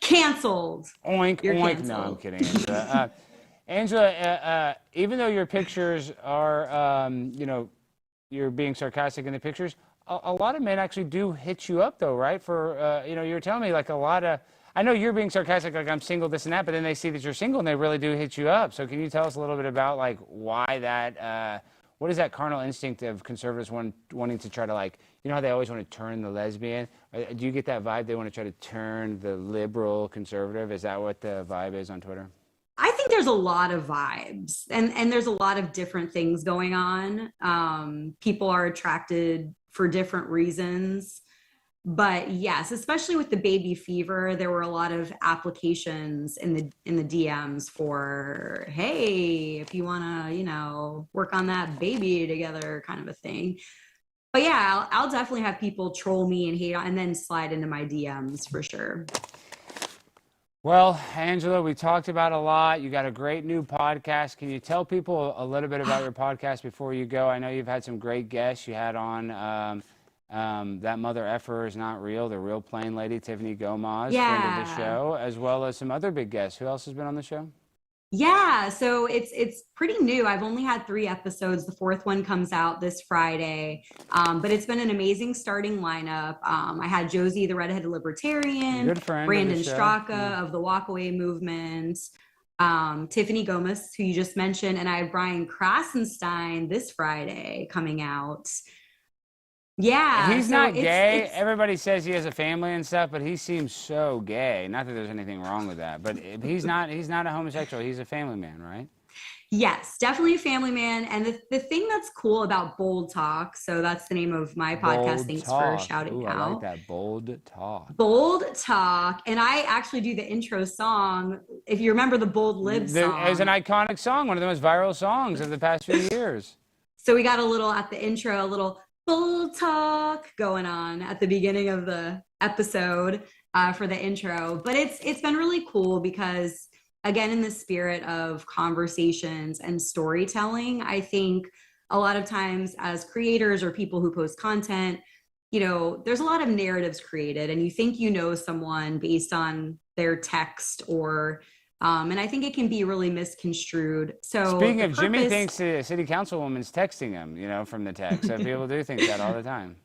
Canceled. Oink, You're oink. canceled. No, I'm kidding, Angela. Angela, even though your pictures are, you're being sarcastic in the pictures, a lot of men actually do hit you up, though, right? For, you were telling me like a lot of, I know you're being sarcastic, like I'm single, this and that, but then they see that you're single and they really do hit you up. So can you tell us a little bit about like why that, what is that carnal instinct of conservatives wanting to try to how they always want to turn the lesbian? Do you get that vibe they want to try to turn the liberal conservative? Is that what the vibe is on Twitter? I think there's a lot of vibes and there's a lot of different things going on. People are attracted for different reasons. But yes, especially with the baby fever, there were a lot of applications in the DMs for, hey, if you want to, work on that baby together kind of a thing. But yeah, I'll definitely have people troll me and hate on and then slide into my DMs for sure. Well, Angela, we talked about a lot. You got a great new podcast. Can you tell people a little bit about your podcast before you go? I know you've had some great guests. You had on That Mother Effer Is Not Real, the real plain lady, Tiffany Gomez, friend of the show, as well as some other big guests. Who else has been on the show? Yeah, so it's pretty new. I've only had 3 episodes. The 4th one comes out this Friday, but it's been an amazing starting lineup. I had Josie, the redheaded libertarian, Good friend Brandon of the show. Straka of the Walkaway Movement, Tiffany Gomez, who you just mentioned, and I have Brian Krasenstein this Friday coming out. Yeah, He's so not gay. Everybody says he has a family and stuff, but he seems so gay. Not that there's anything wrong with that, but he's not a homosexual. He's a family man, right? Yes, definitely a family man. And the thing that's cool about Bold Talk, so that's the name of my podcast. Bold Thanks talk. for shouting Ooh, out. I like that. Bold talk. Bold Talk. And I actually do the intro song. If you remember the Bold Lib song. As an iconic song, one of the most viral songs of the past few years. So we got a little at the intro, a little Bold Talk going on at the beginning of the episode for the intro. But it's been really cool because, again, in the spirit of conversations and storytelling, I think a lot of times as creators or people who post content, you know, there's a lot of narratives created and you think you know someone based on their text or, and I think it can be really misconstrued. So speaking of, Jimmy thinks the city councilwoman's texting him, you know, from the text. So people do think that all the time.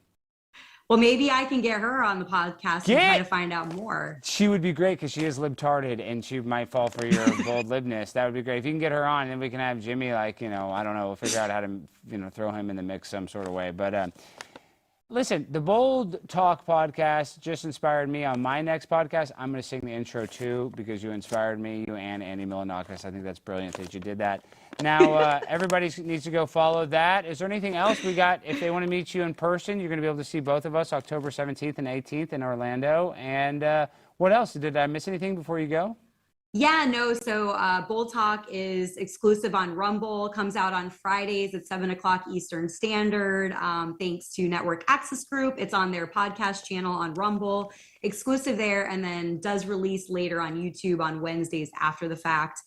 Well, maybe I can get her on the podcast and try to find out more. She would be great because she is libtarded and she might fall for your bold libness. That would be great. If you can get her on, then we can have Jimmy, like, you know, I don't know, we'll figure out how to, you know, throw him in the mix some sort of way. But listen, the Bold Talk podcast just inspired me on my next podcast. I'm going to sing the intro too because you inspired me, you and Andy Milanakis. I think that's brilliant that you did that. Now, everybody needs to go follow that. Is there anything else we got? If they want to meet you in person, you're going to be able to see both of us October 17th and 18th in Orlando. And what else? Did I miss anything before you go? Yeah, no. So Bold Talk is exclusive on Rumble, comes out on Fridays at 7:00 Eastern Standard. Thanks to Network Access Group. It's on their podcast channel on Rumble, exclusive there, and then does release later on YouTube on Wednesdays after the fact.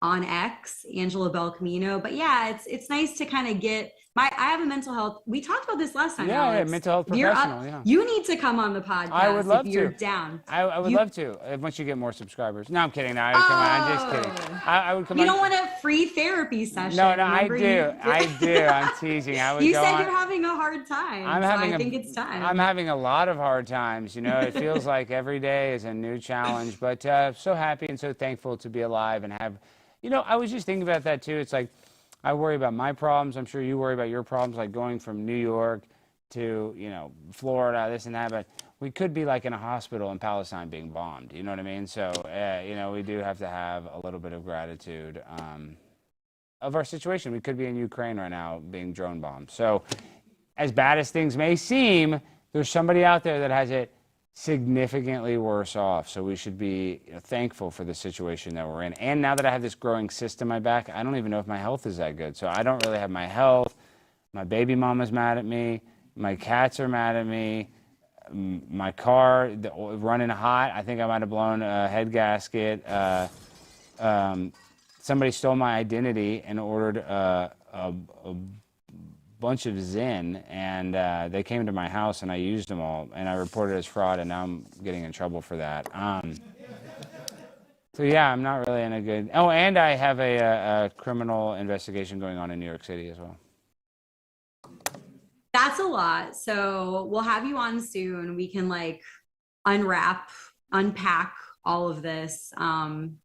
On X, Angela Belcamino. But yeah, it's nice to kind of get I have a mental health. We talked about this last time. Yeah, Alex. yeah, mental health professional. Yeah. You need to come on the podcast. I would love if you're to. Down. I would love to once you get more subscribers. No, I'm kidding. No, I would come on. I'm just kidding. I would come on. You don't want a free therapy session. No, I do. I do. I'm teasing. I would you go said on. You're having a hard time. I think it's time. I'm having a lot of hard times. You know, it feels like every day is a new challenge. But so happy and so thankful to be alive and have. You know, I was just thinking about that too. It's like I worry about my problems. I'm sure you worry about your problems, like going from New York to, you know, Florida, this and that. But we could be like in a hospital in Palestine being bombed. You know what I mean? So, you know, we do have to have a little bit of gratitude of our situation. We could be in Ukraine right now being drone bombed. So as bad as things may seem, there's somebody out there that has it significantly worse off. So we should be thankful for the situation that we're in. And now that I have this growing cyst in my back, I don't even know if my health is that good. So I don't really have my health. My baby mama's mad at me. My cats are mad at me. My car running hot. I think I might have blown a head gasket. Somebody stole my identity and ordered a bunch of Zen, and they came to my house and I used them all and I reported it as fraud, and now I'm getting in trouble for that. So yeah, I'm not really in a good. Oh, and I have a criminal investigation going on in New York City as well. That's a lot. So we'll have you on soon. We can like unpack all of this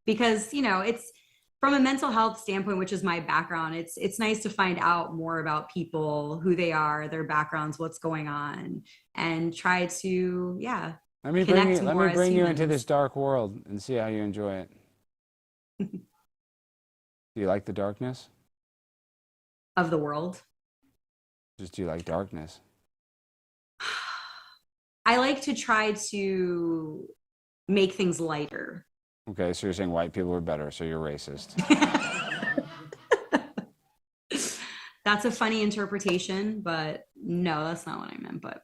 because, you know, it's from a mental health standpoint, which is my background. It's nice to find out more about people, who they are, their backgrounds, what's going on, and try to, Let me bring you into this dark world and see how you enjoy it. Do you like the darkness? Of the world? Just do you like darkness? I like to try to make things lighter. Okay, so you're saying white people are better, so you're racist. That's a funny interpretation, but no, that's not what I meant. But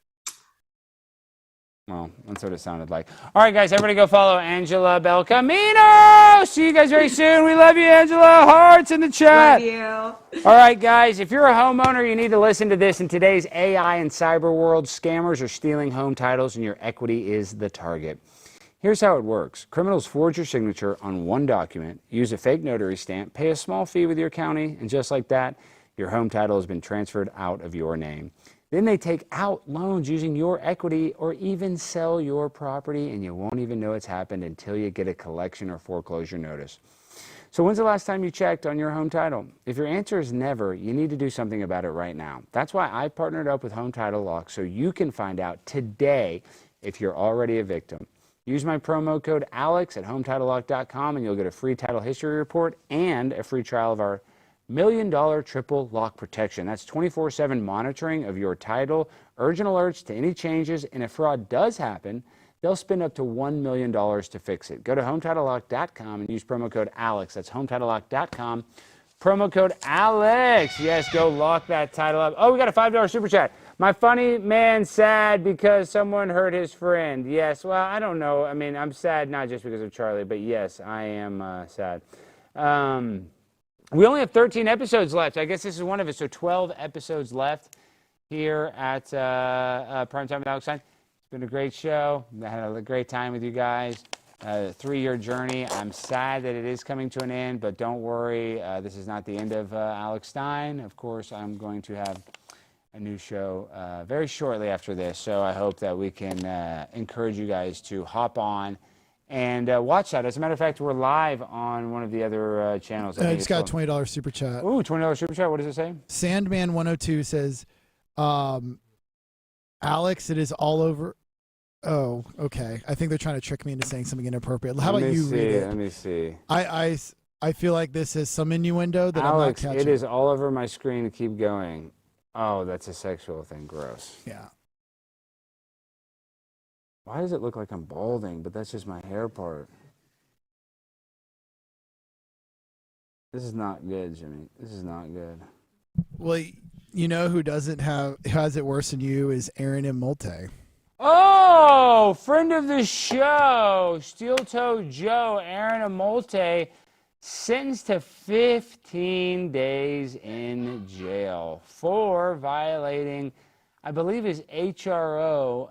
well, that's what it sounded like. All right, guys, everybody go follow Angela Belcamino. See you guys very soon. We love you, Angela. Hearts in the chat. Love you. All right, guys, if you're a homeowner, you need to listen to this. In today's AI and cyber world, scammers are stealing home titles, and your equity is the target. Here's how it works. Criminals forge your signature on one document, use a fake notary stamp, pay a small fee with your county, and just like that, your home title has been transferred out of your name. Then they take out loans using your equity or even sell your property, and you won't even know it's happened until you get a collection or foreclosure notice. So when's the last time you checked on your home title? If your answer is never, you need to do something about it right now. That's why I partnered up with Home Title Lock so you can find out today if you're already a victim. Use my promo code ALEX at HomeTitleLock.com and you'll get a free title history report and a free trial of our $1 million triple lock protection. That's 24/7 monitoring of your title, urgent alerts to any changes, and if fraud does happen, they'll spend up to $1 million to fix it. Go to HomeTitleLock.com and use promo code ALEX. That's HomeTitleLock.com. Promo code ALEX. Yes, go lock that title up. Oh, we got a $5 super chat. My funny man sad because someone hurt his friend. Yes, well, I don't know. I mean, I'm sad not just because of Charlie, but yes, I am sad. We only have 13 episodes left. I guess this is one of it, so 12 episodes left here at Primetime with Alex Stein. It's been a great show. I had a great time with you guys. 3-year journey. I'm sad that it is coming to an end, but don't worry. This is not the end of Alex Stein. Of course, I'm going to have a new show very shortly after this, so I hope that we can encourage you guys to hop on and watch that. As a matter of fact, we're live on one of the other channels. I just got a $20 super chat. Ooh, $20 super chat. What does it say? Sandman102 says, Alex, it is all over. Oh, okay. I think they're trying to trick me into saying something inappropriate. How about you read it? Let me see. I feel like this is some innuendo that Alex, I'm not catching. it is all over my screen. Keep going. Oh, that's a sexual thing. Gross. Yeah. Why does it look like I'm balding? But that's just my hair part. This is not good, Jimmy. This is not good. Well, you know who has it worse than you is Aaron Imholte. Oh, friend of the show, Steel Toe Joe, Aaron Imholte, sentenced to 15 days in jail for violating, I believe, his HRO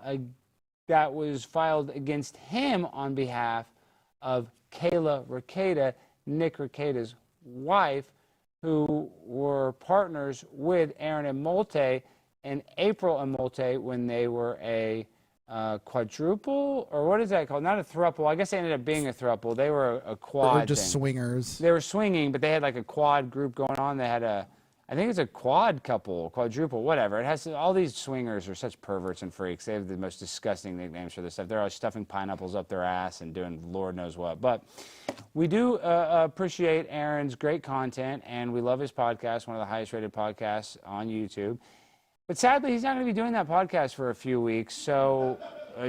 that was filed against him on behalf of Kayla Requeda, Nick Requeda's wife, who were partners with Aaron Imholte and April Imholte when they were a quadruple, or what is that called? Not a throuple. I guess they ended up being a throuple. They were a quad. They were just thing. swingers. They were swinging, but they had like a quad group going on. They had I think it's a quad couple, quadruple, whatever. It has all these swingers are such perverts and freaks. They have the most disgusting nicknames for this stuff. They're always stuffing pineapples up their ass and doing Lord knows what. But we do appreciate Aaron's great content, and we love his podcast, one of the highest rated podcasts on YouTube. But sadly, he's not going to be doing that podcast for a few weeks. So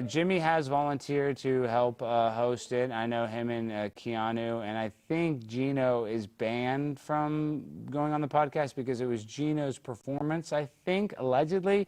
Jimmy has volunteered to help host it. I know him and Keanu, and I think Gino is banned from going on the podcast because it was Gino's performance, I think, allegedly,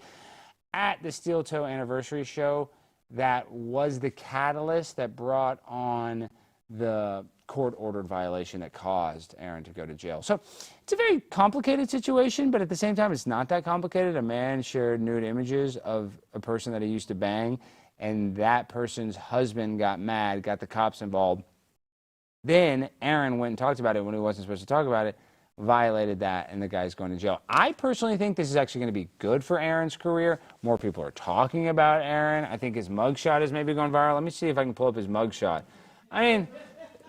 at the Steel Toe anniversary show that was the catalyst that brought on the court-ordered violation that caused Aaron to go to jail. So it's a very complicated situation, but at the same time, it's not that complicated. A man shared nude images of a person that he used to bang, and that person's husband got mad, got the cops involved. Then Aaron went and talked about it when he wasn't supposed to talk about it, violated that, and the guy's going to jail. I personally think this is actually going to be good for Aaron's career. More people are talking about Aaron. I think his mugshot is maybe going viral. Let me see if I can pull up his mugshot. I mean,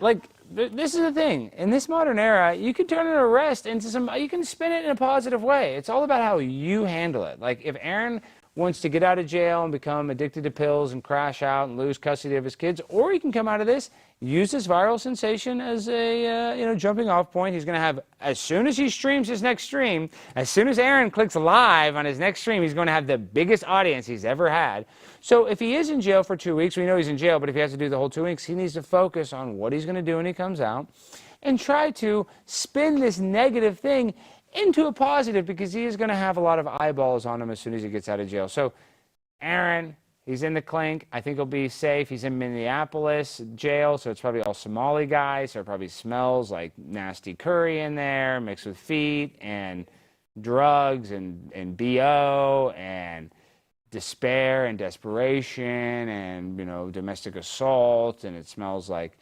like, this is the thing. In this modern era, you can turn an arrest into you can spin it in a positive way. It's all about how you handle it. Like, if Aaron wants to get out of jail and become addicted to pills and crash out and lose custody of his kids, or he can come out of this, use this viral sensation as a jumping off point. He's going to have, as soon as he streams his next stream, as soon as Aaron clicks live on his next stream, he's going to have the biggest audience he's ever had. So if he is in jail for 2 weeks, we know he's in jail, but if he has to do the whole 2 weeks, he needs to focus on what he's going to do when he comes out and try to spin this negative thing into a positive, because he is going to have a lot of eyeballs on him as soon as he gets out of jail. So Aaron, he's in the clink. I think he'll be safe. He's in Minneapolis jail, so it's probably all Somali guys, so it probably smells like nasty curry in there mixed with feet and drugs and BO and despair and desperation and, domestic assault, and it smells like,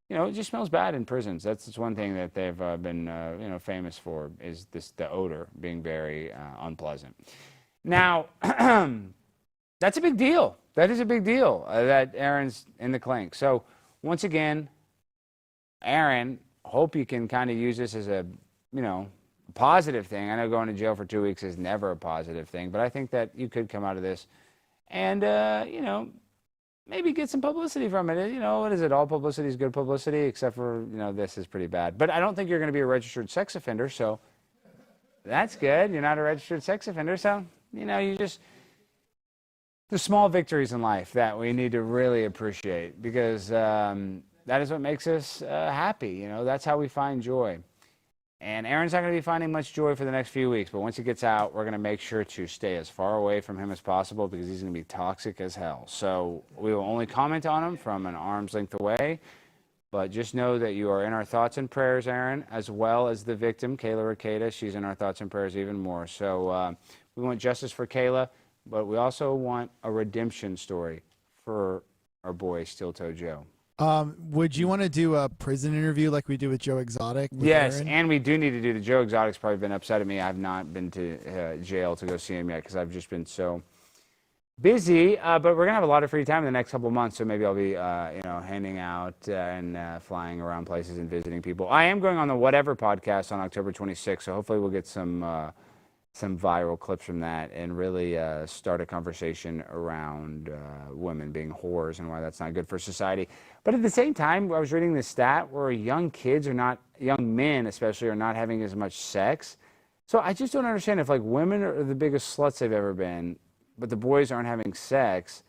it just smells bad in prisons. That's one thing that they've been, famous for, is the odor being very unpleasant. Now, that's a big deal. That is a big deal that Aaron's in the clink. So once again, Aaron, hope you can kind of use this as a, positive thing. I know going to jail for 2 weeks is never a positive thing, but I think that you could come out of this and, maybe get some publicity from it. You know, what is it? All publicity is good publicity, except for, you know, this is pretty bad. But I don't think you're going to be a registered sex offender, so that's good. You're not a registered sex offender, so, you know, you just, the small victories in life that we need to really appreciate, because that is what makes us happy. You know, that's how we find joy. And Aaron's not going to be finding much joy for the next few weeks, but once he gets out, we're going to make sure to stay as far away from him as possible, because he's going to be toxic as hell. So we will only comment on him from an arm's length away, but just know that you are in our thoughts and prayers, Aaron, as well as the victim, Kayla Rakeda. She's in our thoughts and prayers even more. So we want justice for Kayla, but we also want a redemption story for our boy, Steel Toe Joe. Would you want to do a prison interview like we do with Joe Exotic? Yes, Aaron? and we do need to do the Joe Exotic's probably been upset at me. I've not been to jail to go see him yet because I've just been so busy. But we're going to have a lot of free time in the next couple of months, so maybe I'll be, you know, handing out and flying around places and visiting people. I am going on the Whatever podcast on October 26th, so hopefully we'll get some viral clips from that and really start a conversation around women being whores and why that's not good for society. But at the same time, I was reading this stat where young men especially, are not having as much sex. So I just don't understand, if like women are the biggest sluts they've ever been, but the boys aren't having sex.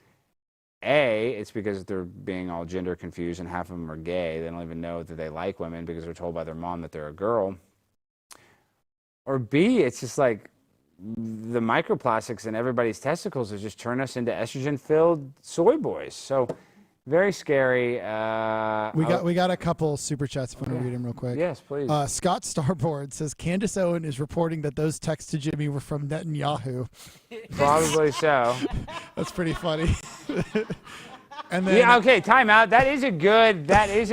A, it's because they're being all gender confused and half of them are gay. They don't even know that they like women because they're told by their mom that they're a girl. Or B, it's just like the microplastics in everybody's testicles has just turned us into estrogen-filled soy boys. So very scary. We got a couple super chats if you want to read them real quick. Yes, please. Scott Starboard says Candace Owen is reporting that those texts to Jimmy were from Netanyahu. Probably so. That's pretty funny. And then, Yeah, okay, time out. That is a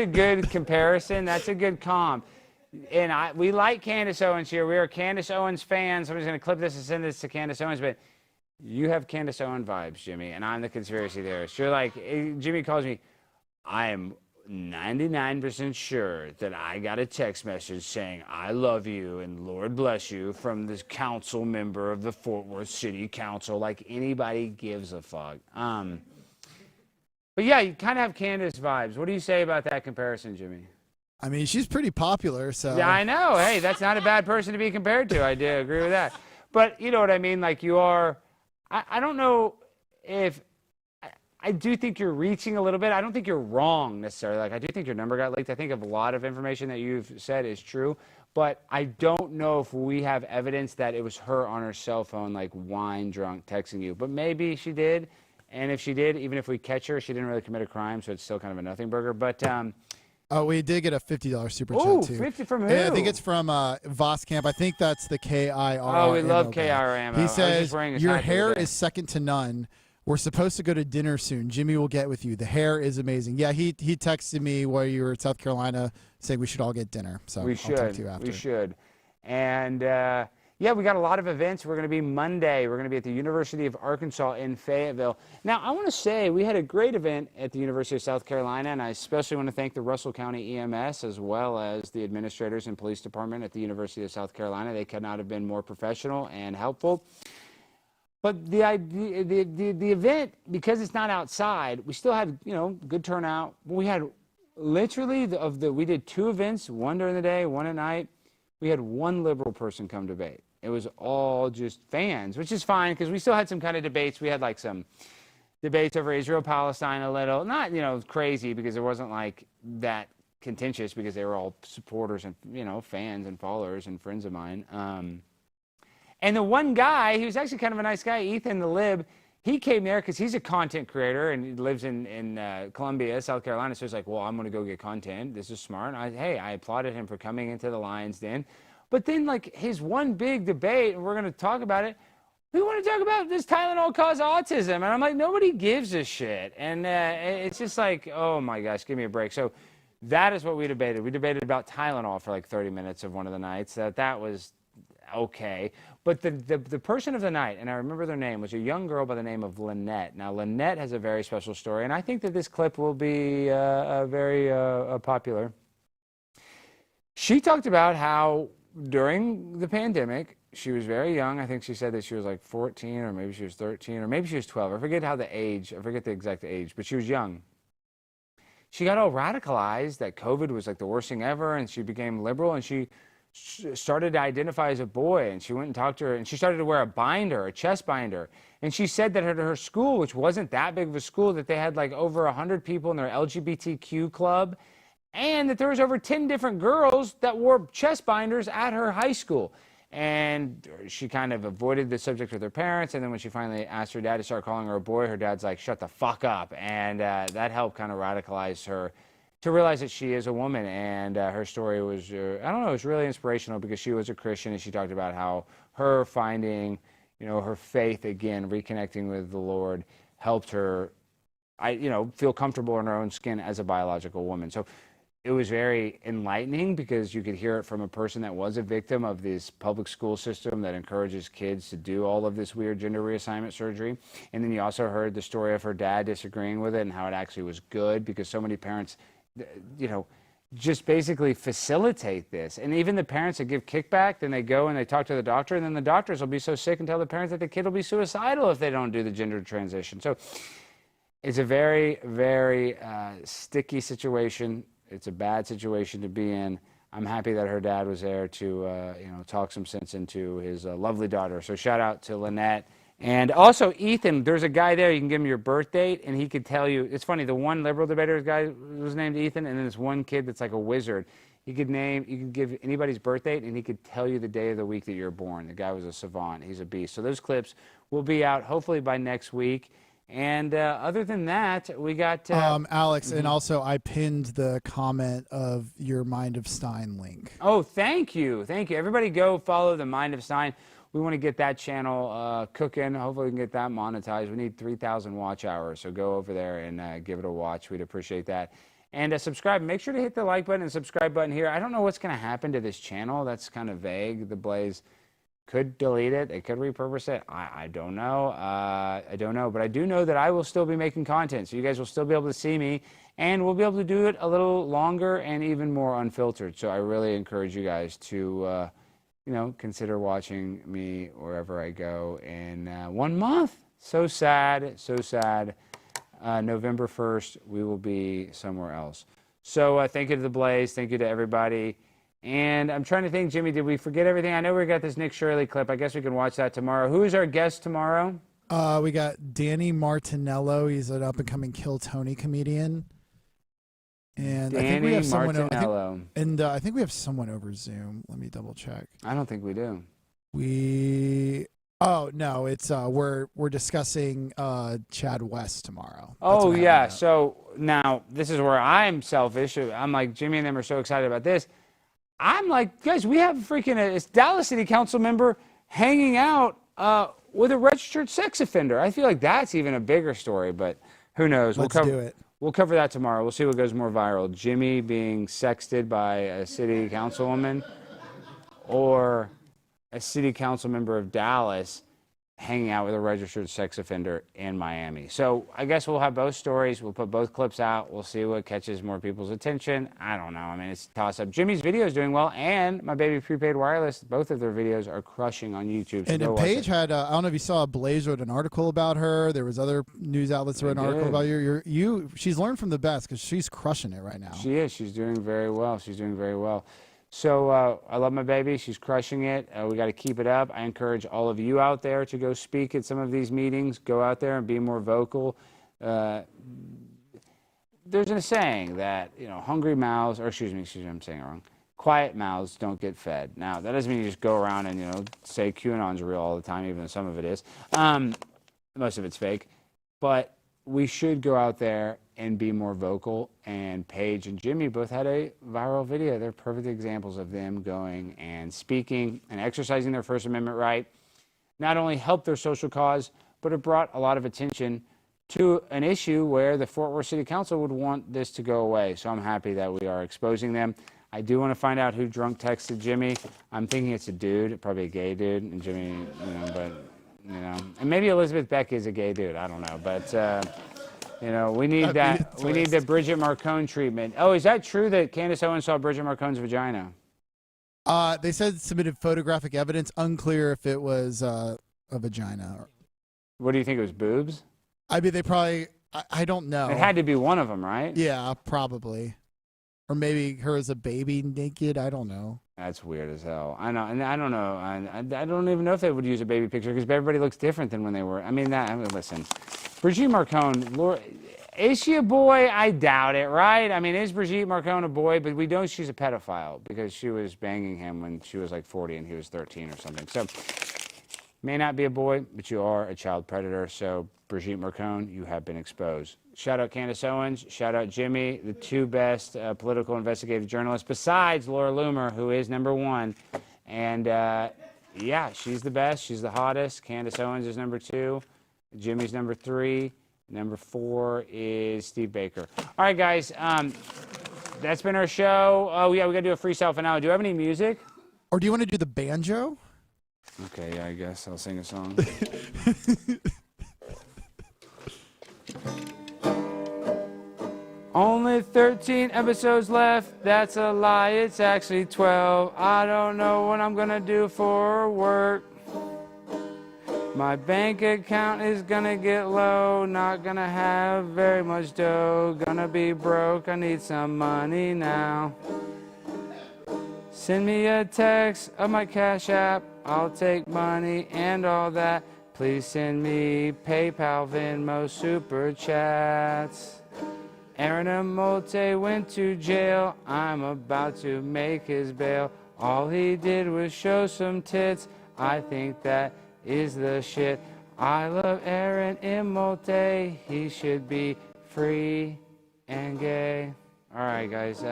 good comparison. That's a good comp. And we like Candace Owens here. We are Candace Owens fans. Somebody's going to clip this and send this to Candace Owens, but you have Candace Owens vibes, Jimmy, and I'm the conspiracy theorist. You're like, Jimmy calls me, I am 99% sure that I got a text message saying, I love you and Lord bless you, from this council member of the Fort Worth City Council. Like anybody gives a fuck. But yeah, you kind of have Candace vibes. What do you say about that comparison, Jimmy? I mean, she's pretty popular, so. Yeah, I know. Hey, that's not a bad person to be compared to. I do agree with that. But you know what I mean? Like you are, I don't know if, I do think you're reaching a little bit. I don't think you're wrong necessarily. Like I do think your number got leaked. I think a lot of information that you've said is true. But I don't know if we have evidence that it was her on her cell phone, like wine drunk, texting you. But maybe she did. And if she did, even if we catch her, she didn't really commit a crime, so it's still kind of a nothing burger. But we did get a $50 super chat, too. 50 from who? I think it's from Voskamp. I think that's the KIRM. Oh, we love KIRM. He says, your hair is second to none. We're supposed to go to dinner soon. Jimmy will get with you. The hair is amazing. Yeah, he texted me while you were in South Carolina saying we should all get dinner. So we I'll talk to you after. We should. And yeah, we got a lot of events. We're going to be Monday. We're going to be at the University of Arkansas in Fayetteville. Now, I want to say we had a great event at the University of South Carolina, and I especially want to thank the Russell County EMS as well as the administrators and police department at the University of South Carolina. They could not have been more professional and helpful. But the event, because it's not outside, we still had, you know, good turnout. We had literally we did 2 events, one during the day, one at night. We had 1 liberal person come debate. It was all just fans, which is fine because we still had some kind of debates. We had like some debates over Israel-Palestine a little, not, you know, crazy because it wasn't like that contentious because they were all supporters and, you know, fans and followers and friends of mine. And the one guy, he was actually kind of a nice guy, Ethan the Lib, he came there because he's a content creator and he lives in Columbia, South Carolina. So he's like, well, I'm going to go get content. This is smart. And I applauded him for coming into the Lion's Den. But then, like, his one big debate, and we're going to talk about it, we want to talk about does Tylenol cause autism? And I'm like, nobody gives a shit. And it's just like, oh, my gosh, give me a break. So that is what we debated. We debated about Tylenol for like 30 minutes of one of the nights. That was okay. But the person of the night, and I remember their name, was a young girl by the name of Lynette. Now, Lynette has a very special story, and I think that this clip will be very popular. She talked about how during the pandemic, she was very young. I think she said that she was like 14 or maybe she was 13 or maybe she was 12. I forget the exact age, but she was young. She got all radicalized that COVID was like the worst thing ever, and she became liberal, and she started to identify as a boy, and she went and talked to her, and she started to wear a chest binder. And she said that at her school, which wasn't that big of a school, that they had like over 100 people in their LGBTQ club, and that there was over 10 different girls that wore chest binders at her high school. And she kind of avoided the subject with her parents, and then when she finally asked her dad to start calling her a boy, her dad's like, shut the fuck up. And that helped kind of radicalize her to realize that she is a woman. And her story was, I don't know, it was really inspirational because she was a Christian, and she talked about how her finding, her faith again, reconnecting with the Lord, helped her, feel comfortable in her own skin as a biological woman. So it was very enlightening because you could hear it from a person that was a victim of this public school system that encourages kids to do all of this weird gender reassignment surgery. And then you also heard the story of her dad disagreeing with it and how it actually was good because so many parents, just basically facilitate this. And even the parents that give kickback, then they go and they talk to the doctor, and then the doctors will be so sick and tell the parents that the kid will be suicidal if they don't do the gender transition. So it's a very, very sticky situation. It's a bad situation to be in. I'm happy that her dad was there to, talk some sense into his lovely daughter. So shout out to Lynette. And also, Ethan, there's a guy there, you can give him your birth date, and he could tell you. It's funny, the one liberal debater guy was named Ethan, and then this one kid that's like a wizard. You could give anybody's birth date, and he could tell you the day of the week that you're born. The guy was a savant. He's a beast. So those clips will be out hopefully by next week. And other than that, we got... Alex, and also I pinned the comment of your Mind of Stein link. Oh, thank you. Thank you. Everybody go follow the Mind of Stein. We want to get that channel cooking. Hopefully we can get that monetized. We need 3,000 watch hours, so go over there and give it a watch. We'd appreciate that. And subscribe. Make sure to hit the like button and subscribe button here. I don't know what's going to happen to this channel. That's kind of vague. The Blaze could delete it. They could repurpose it. I don't know. I don't know. But I do know that I will still be making content, so you guys will still be able to see me, and we'll be able to do it a little longer and even more unfiltered. So I really encourage you guys to... consider watching me wherever I go in 1 month. So sad, so sad. November 1st, we will be somewhere else. So thank you to the Blaze. Thank you to everybody. And I'm trying to think, Jimmy, did we forget everything? I know we got this Nick Shirley clip. I guess we can watch that tomorrow. Who is our guest tomorrow? We got Danny Martinello. He's an up-and-coming Kill Tony comedian. And Danny I think we have someone Martinello. I think we have someone over Zoom. Let me double check. I don't think we do. Oh no, it's we're discussing Chad West tomorrow. Oh yeah. So now this is where I'm selfish. I'm like, Jimmy and them are so excited about this. I'm like, guys, we have a Dallas City Council member hanging out with a registered sex offender. I feel like that's even a bigger story, but who knows? Let's do it. We'll cover that tomorrow. We'll see what goes more viral. Jimmy being sexted by a city councilwoman, or a city council member of Dallas hanging out with a registered sex offender in Miami. So I guess we'll have both stories. We'll put both clips out. We'll see what catches more people's attention. I don't know. I mean, it's a toss-up. Jimmy's video is doing well, and My Baby Prepaid Wireless, both of their videos are crushing on YouTube. So and then Paige had, I don't know if you saw, Blaze wrote an article about her. There was other news outlets that wrote an article about you. She's learned from the best because she's crushing it right now. She is. She's doing very well. She's doing very well. So I love my baby. She's crushing it. We got to keep it up. I encourage all of you out there to go speak at some of these meetings. Go out there and be more vocal. There's a saying that, hungry mouths, or excuse me, I'm saying it wrong. Quiet mouths don't get fed. Now, that doesn't mean you just go around and, say QAnon's real all the time, even though some of it is. Most of it's fake. But we should go out there and be more vocal, and Paige and Jimmy both had a viral video. They're perfect examples of them going and speaking and exercising their First Amendment right. Not only helped their social cause, but it brought a lot of attention to an issue where the Fort Worth City Council would want this to go away. So I'm happy that we are exposing them. I do want to find out who drunk texted Jimmy. I'm thinking it's a dude, probably a gay dude, and Jimmy, and maybe Elizabeth Beck is a gay dude. I don't know, but we need that. We need the Bridget Marcone treatment. Oh, is that true that Candace Owens saw Bridget Marcone's vagina? They said submitted photographic evidence. Unclear if it was a vagina. What do you think? It was boobs? I mean, they probably. I don't know. It had to be one of them, right? Yeah, probably. Or maybe her as a baby naked. I don't know. That's weird as hell. I know, and I don't know. I don't even know if they would use a baby picture because everybody looks different than when they were. I mean, listen, Brigitte Marcon, Laura, is she a boy? I doubt it, right? I mean, is Brigitte Marcon a boy? But we know she's a pedophile because she was banging him when she was like 40 and he was 13 or something. So, may not be a boy, but you are a child predator. So, Brigitte Marcon, you have been exposed. Shout out Candace Owens. Shout out Jimmy, the two best political investigative journalists besides Laura Loomer, who is #1. And yeah, she's the best. She's the hottest. Candace Owens is #2. Jimmy's #3. #4 is Steve Baker. All right, guys. That's been our show. Oh, yeah, we got to do a freestyle finale. Do you have any music? Or do you want to do the banjo? Okay, yeah, I guess I'll sing a song. Only 13 episodes left. That's a lie. It's actually 12. I don't know what I'm gonna do for work. My bank account is gonna get low. Not gonna have very much dough. Gonna be broke. I need some money now. Send me a text of my Cash App. I'll take money and all that. Please send me PayPal, Venmo, Super Chats. Aaron Imholte went to jail. I'm about to make his bail. All he did was show some tits. I think that is the shit. I love Aaron Imholte. He should be free and gay. All right, guys.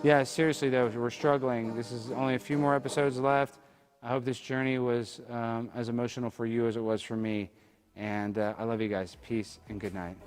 Yeah, seriously, though, we're struggling. This is only a few more episodes left. I hope this journey was as emotional for you as it was for me. And I love you guys. Peace and good night.